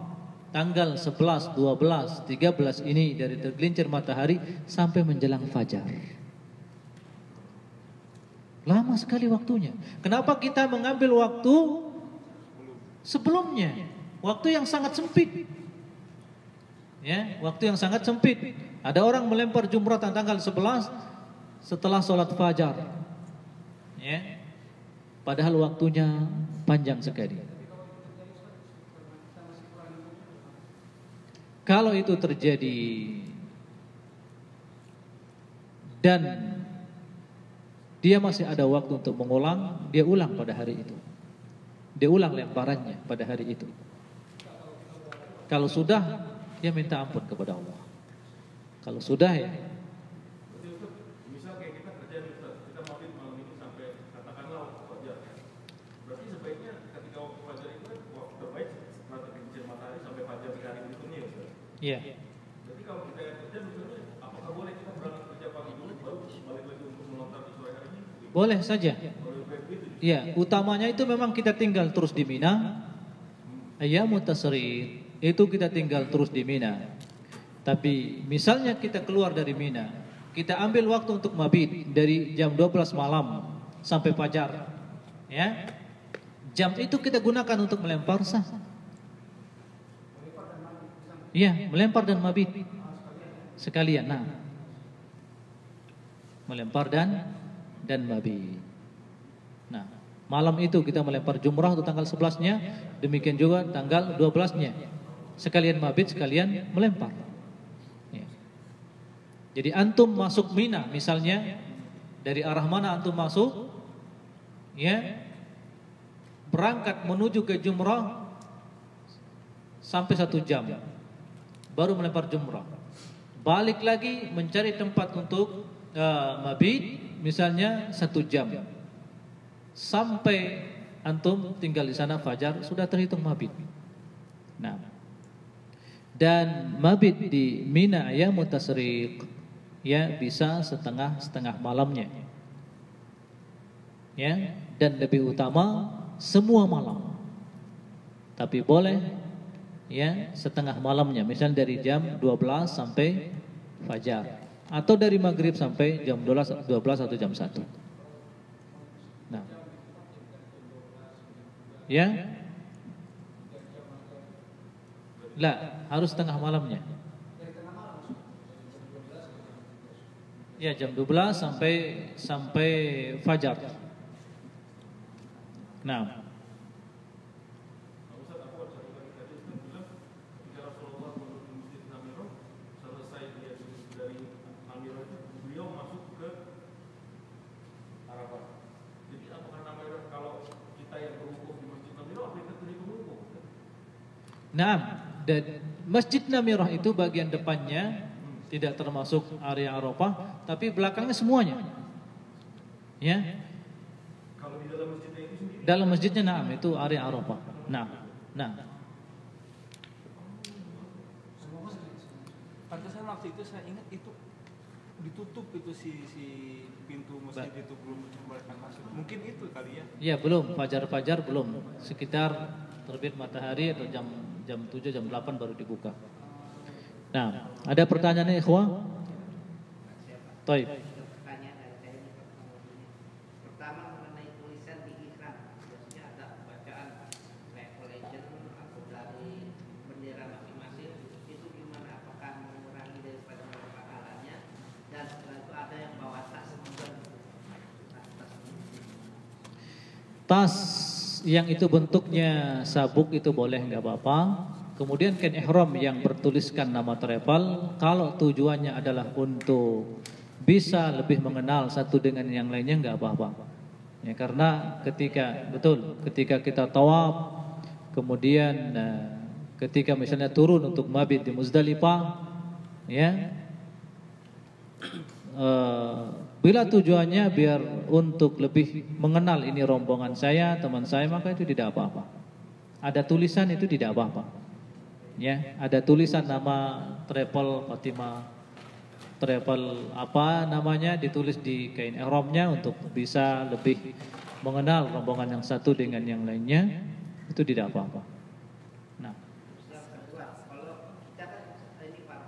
tanggal 11, 12, 13 ini dari tergelincir matahari sampai menjelang fajar. Lama sekali waktunya. Kenapa kita mengambil waktu sebelumnya? Waktu yang sangat sempit. Ya, waktu yang sangat sempit. Ada orang melempar jumrah tanggal 11 setelah sholat fajar. Ya. Padahal waktunya panjang sekali. Kalau itu terjadi dan dia masih ada waktu untuk mengulang, dia ulang pada hari itu. Dia ulang lemparannya pada hari itu. Kalau sudah, dia minta ampun kepada Allah. Kalau sudah, ya. Misal kayak kita kerja, kita maghrib malam ini sampai katakanlah waktu fajar. Berarti sebaiknya ketika waktu fajar itu kan waktu terbaik setelah tergelincir matahari sampai fajar di hari berikutnya, ya Ustaz? Iya. Jadi kalau kita kerja misalnya, apakah boleh kita berangkat kerja pagi dulu baru balik lagi untuk melontar di sore hari ini? Boleh saja. Ya, utamanya itu memang kita tinggal terus di Mina. Ayyamut tasyrik itu kita tinggal terus di Mina. Tapi misalnya kita keluar dari Mina, kita ambil waktu untuk mabit dari jam 12 malam sampai fajar. Ya. Jam itu kita gunakan untuk melempar sah. Iya, melempar dan mabit sekalian. Nah, melempar dan mabit. Nah, malam itu kita melempar jumrah untuk tanggal 11-nya, demikian juga tanggal 12-nya. Sekalian mabit, sekalian melempar. Ya. Jadi antum masuk Mina misalnya, dari arah mana antum masuk? Ya. Berangkat menuju ke jumrah sampai 1 jam. Baru melempar jumrah. Balik lagi mencari tempat untuk mabit misalnya 1 jam. Sampai antum tinggal di sana fajar sudah terhitung mabit. Nah, dan mabit di Mina ayyamut tasyrik ya bisa setengah malamnya. Ya, dan lebih utama semua malam. Tapi boleh ya setengah malamnya, misalnya dari jam 12 sampai fajar, atau dari maghrib sampai jam 12 atau jam 1. Nah, ya, lah harus setengah malamnya. Ya, jam 12 sampai fajar. Nah, nah, dan Masjid Namirah itu bagian depannya tidak termasuk area Arafah, tapi belakangnya semuanya. Ya. Kalau di dalam masjidnya itu sendiri? Dalam masjidnya nah itu area Arafah. Nah. Pantesan waktu itu saya ingat itu ditutup itu si pintu masjid itu belum diperbolehkan masuk. Mungkin itu kali ya? Iya, belum, fajar belum. Sekitar terbit matahari atau jam 7 jam 8 baru dibuka. Nah, ada pertanyaan nih ikhwah? Taib. Pertama mengenai tulisan di ihram, biasanya ada bacaan revelation atau dari bendera masing-masing, itu gimana? Apakah mengurangi daripada pahalanya? Dan setelah itu ada yang bawa tas Tas yang itu bentuknya sabuk itu boleh, nggak apa-apa. Kemudian kain ihram yang bertuliskan nama travel, kalau tujuannya adalah untuk bisa lebih mengenal satu dengan yang lainnya, nggak apa-apa. Ya, karena ketika kita tawaf, kemudian ketika misalnya turun untuk mabit di Muzdalifah, ya, bila tujuannya biar untuk lebih mengenal ini rombongan saya, teman saya, maka itu tidak apa-apa. Ada tulisan itu tidak apa-apa. Ya, ada tulisan nama travel Fatimah, travel apa namanya, ditulis di kain ihramnya untuk bisa lebih mengenal rombongan yang satu dengan yang lainnya, itu tidak apa-apa. Nah, kalau kita kan ini Pak,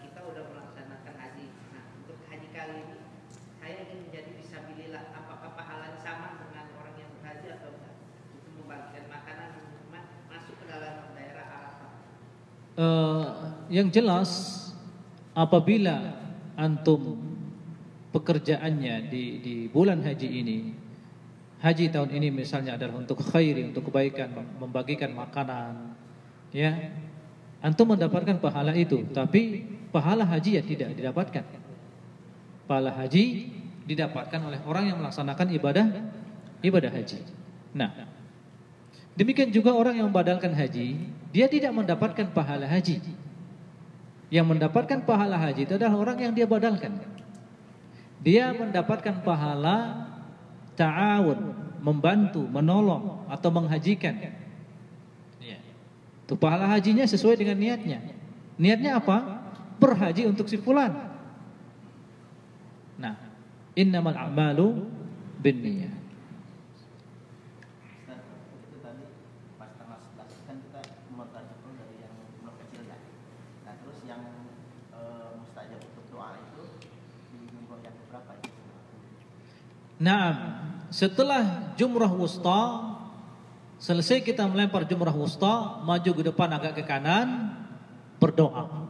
kita udah melaksanakan haji. Nah, untuk haji kali ini saya ingin menjadi fisabilillah. Apakah pahalanya sama dengan orang yang berhaji atau enggak? Itu membagikan makanan masuk ke dalam daerah Arafah. Yang jelas apabila antum pekerjaannya di bulan haji ini, haji tahun ini misalnya adalah untuk khairi, untuk kebaikan, membagikan makanan, ya, antum mendapatkan pahala itu. Tapi pahala haji ya tidak didapatkan. Pahala haji didapatkan oleh orang yang melaksanakan ibadah haji. Nah, demikian juga orang yang membadalkan haji, dia tidak mendapatkan pahala haji. Yang mendapatkan pahala haji itu adalah orang yang dia badalkan. Dia mendapatkan pahala ta'awun, membantu, menolong atau menghajikan. Ya. Itu pahala hajinya sesuai dengan niatnya. Niatnya apa? Berhaji untuk si fulan. Nah, Innamal a'malu binniyat. Ustaz, itu tadi pas tanggal 11 kan kita memperhatikan dari yang jumlah kecil ya. Nah terus yang mustajab untuk doa itu di jumlah yang berapa itu? Naam, setelah jumrah wusta, selesai kita melempar jumrah wusta, maju ke depan agak ke kanan, berdoa.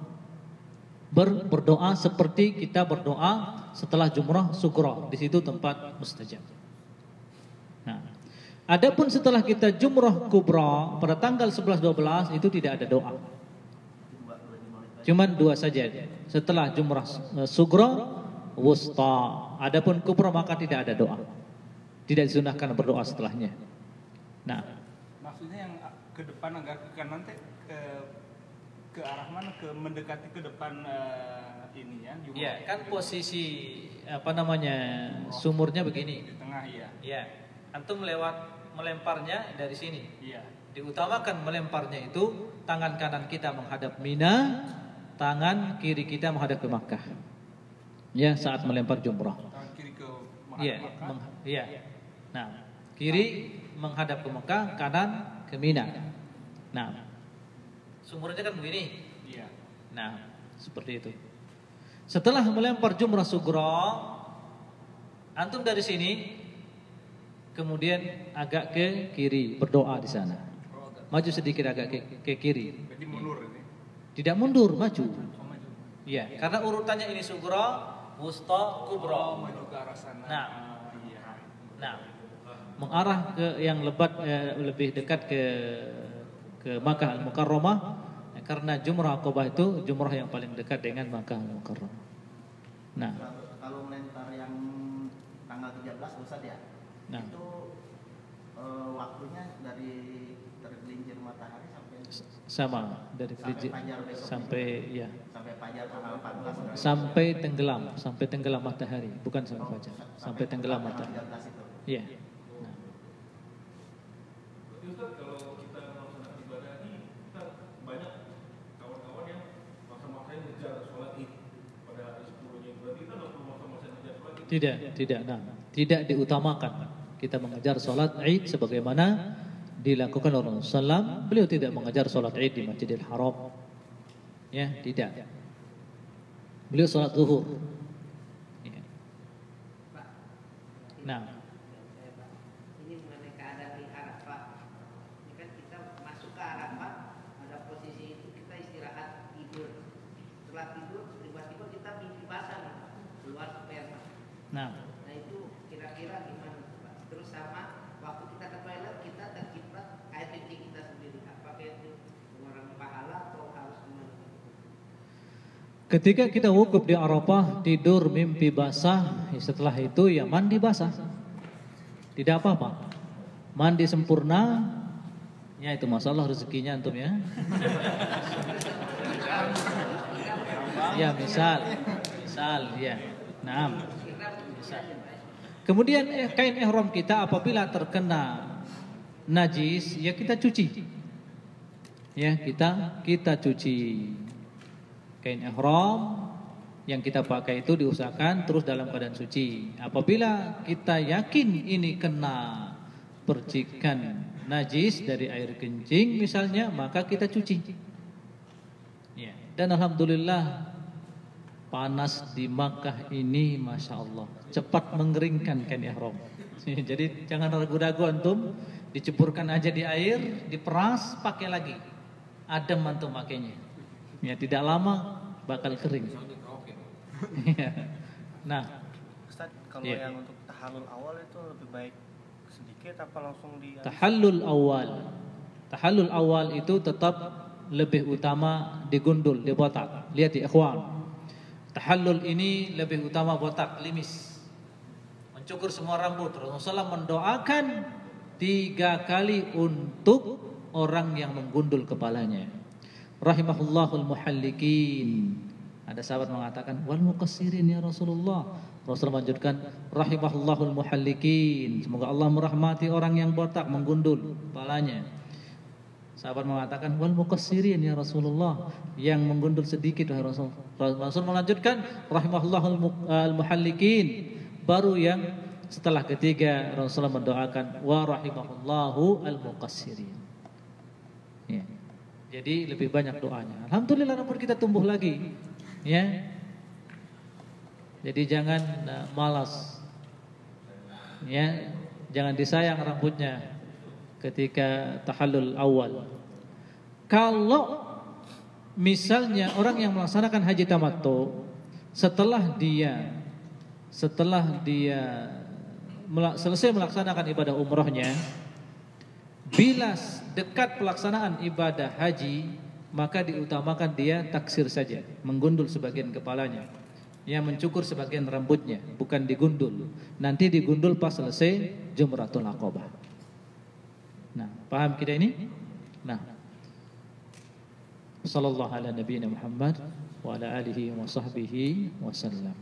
Berdoa seperti kita berdoa setelah jumrah sughra. Di situ tempat mustajab. Nah, adapun setelah kita jumrah kubra pada tanggal 11-12 itu tidak ada doa. Cuman dua saja. Setelah jumrah sughra, wusta. Adapun kubra maka tidak ada doa. Tidak disunahkan berdoa setelahnya. Nah, Maksudnya yang ke depan agak ke kanan teh ke arah mana? Ke mendekati ke depan ini ya. ya kan posisi apa namanya sumurnya begini. Di tengah ya. Ya, antum melemparnya dari sini. Iya. Diutamakan melemparnya itu tangan kanan kita menghadap Mina, tangan kiri kita menghadap ke Makkah. Ya, saat melempar jumrah. Tangan kiri ke Iya, Makkah. iya. Nah, kiri menghadap ke Mekah, kanan ke Mina. Nah, sumurnya kan begini. Iya. Nah, seperti itu. Setelah melempar jumrah sughra, antum dari sini kemudian agak ke kiri, berdoa di sana. Maju sedikit agak ke kiri. Jadi mundur ini. Tidak mundur, maju. Oh, maju. Iya, karena urutannya ini sughra, wusta, kubra. Oh, maju ke arah sana. Nah. Iya. Nah, mengarah ke yang lebih dekat ke Makkah Al-Mukarramah. Karena jumrah Aqabah itu jumrah yang paling dekat dengan Makkah Al-Mukarramah. Nah, Kalau melempar yang tanggal 13 Ustaz ya. Nah. Itu waktunya dari tergelincir matahari sampai sama dari sampai fajar besok sampai ya sampai fajar tanggal 14 sampai tenggelam matahari, bukan sampai fajar, sampai tenggelam matahari. 13 itu. Iya. Nah, Berarti Ustaz kalau kita melaksanakan ibadah ini kita banyak kawan-kawan yang masa-masanya ngejar sholat id pada hari 10-nya. Berarti kita nggak perlu masa-masa ngejar sholat id. tidak. Nah, tidak diutamakan kita mengejar sholat Id sebagaimana dilakukan oleh Rasulullah SAW. Beliau tidak mengejar sholat Id di Masjidil Haram. Ya, tidak. Beliau sholat zuhur. Ya. Nah, Ini mengenai keadaan di Arafah. Ini kan kita masuk ke Arafah, pada posisi itu kita istirahat tidur. Setelah tidur tiba-tiba kita mimpi basah nih, keluar sperma. nah, Nah itu kira-kira gimana Pak? Terus sama waktu kita ke toilet kita terciprat air kencing kita sendiri. Apakah itu mengurangi pahala atau harus gimana? ketika kita wukuf di Arafah tidur mimpi basah, ya setelah itu ya mandi basah. Tidak apa-apa. Mandi sempurna, ya itu masalah rezekinya antum ya. Ya misal ya. Naam. Misal. Kemudian kain ihram kita apabila terkena najis ya kita cuci. Ya, kita cuci. Kain ihram yang kita pakai itu diusahakan terus dalam keadaan suci. Apabila kita yakin ini kena percikan najis dari air kencing misalnya, maka kita cuci. Ya. Dan alhamdulillah panas di Makkah ini masya Allah cepat mengeringkan kain ihram. Jadi jangan ragu-ragu antum, diceburkan aja di air, diperas, pakai lagi. Adem antum pakainya. Ya tidak lama bakal kering. Nah, Ustaz, kalau Iya. yang untuk tahallul awal itu lebih baik sedikit apa langsung di tahallul awal itu tetap lebih utama digundul, dibotak. Lihat ya ikhwan, tahallul ini lebih utama botak, limis, mencukur semua rambut. Rasulullah mendoakan 3 kali untuk orang yang menggundul kepalanya. Rahimahullahu muhallikin. Ada sahabat mengatakan wal muqassirin ya Rasulullah. Rasulullah melanjutkan rahimahullahul muhallikin. Semoga Allah merahmati orang yang botak menggundul kepalanya. Sahabat mengatakan wal muqassirin ya Rasulullah, yang menggundul sedikit wahai Rasul. Rasul melanjutkan rahimahullahul muhallikin. baru yang setelah ketiga Rasulullah mendoakan wa rahimahullahu al-muqassirin. Ya. Jadi lebih banyak doanya. Alhamdulillah rambut kita tumbuh lagi. Ya. Jadi jangan malas. Ya, jangan disayang rambutnya ketika tahallul awal. Kalau misalnya orang yang melaksanakan haji tamattu setelah dia selesai melaksanakan ibadah umrohnya, bila dekat pelaksanaan ibadah haji, maka diutamakan dia taksir saja, menggundul sebagian kepalanya, yang mencukur sebagian rambutnya, bukan digundul. Nanti digundul pas selesai Jumratul Aqabah. Nah, paham kita ini? Nah, sallallahu ala nabiyina Muhammad wa ala alihi wa sahbihi wasallam.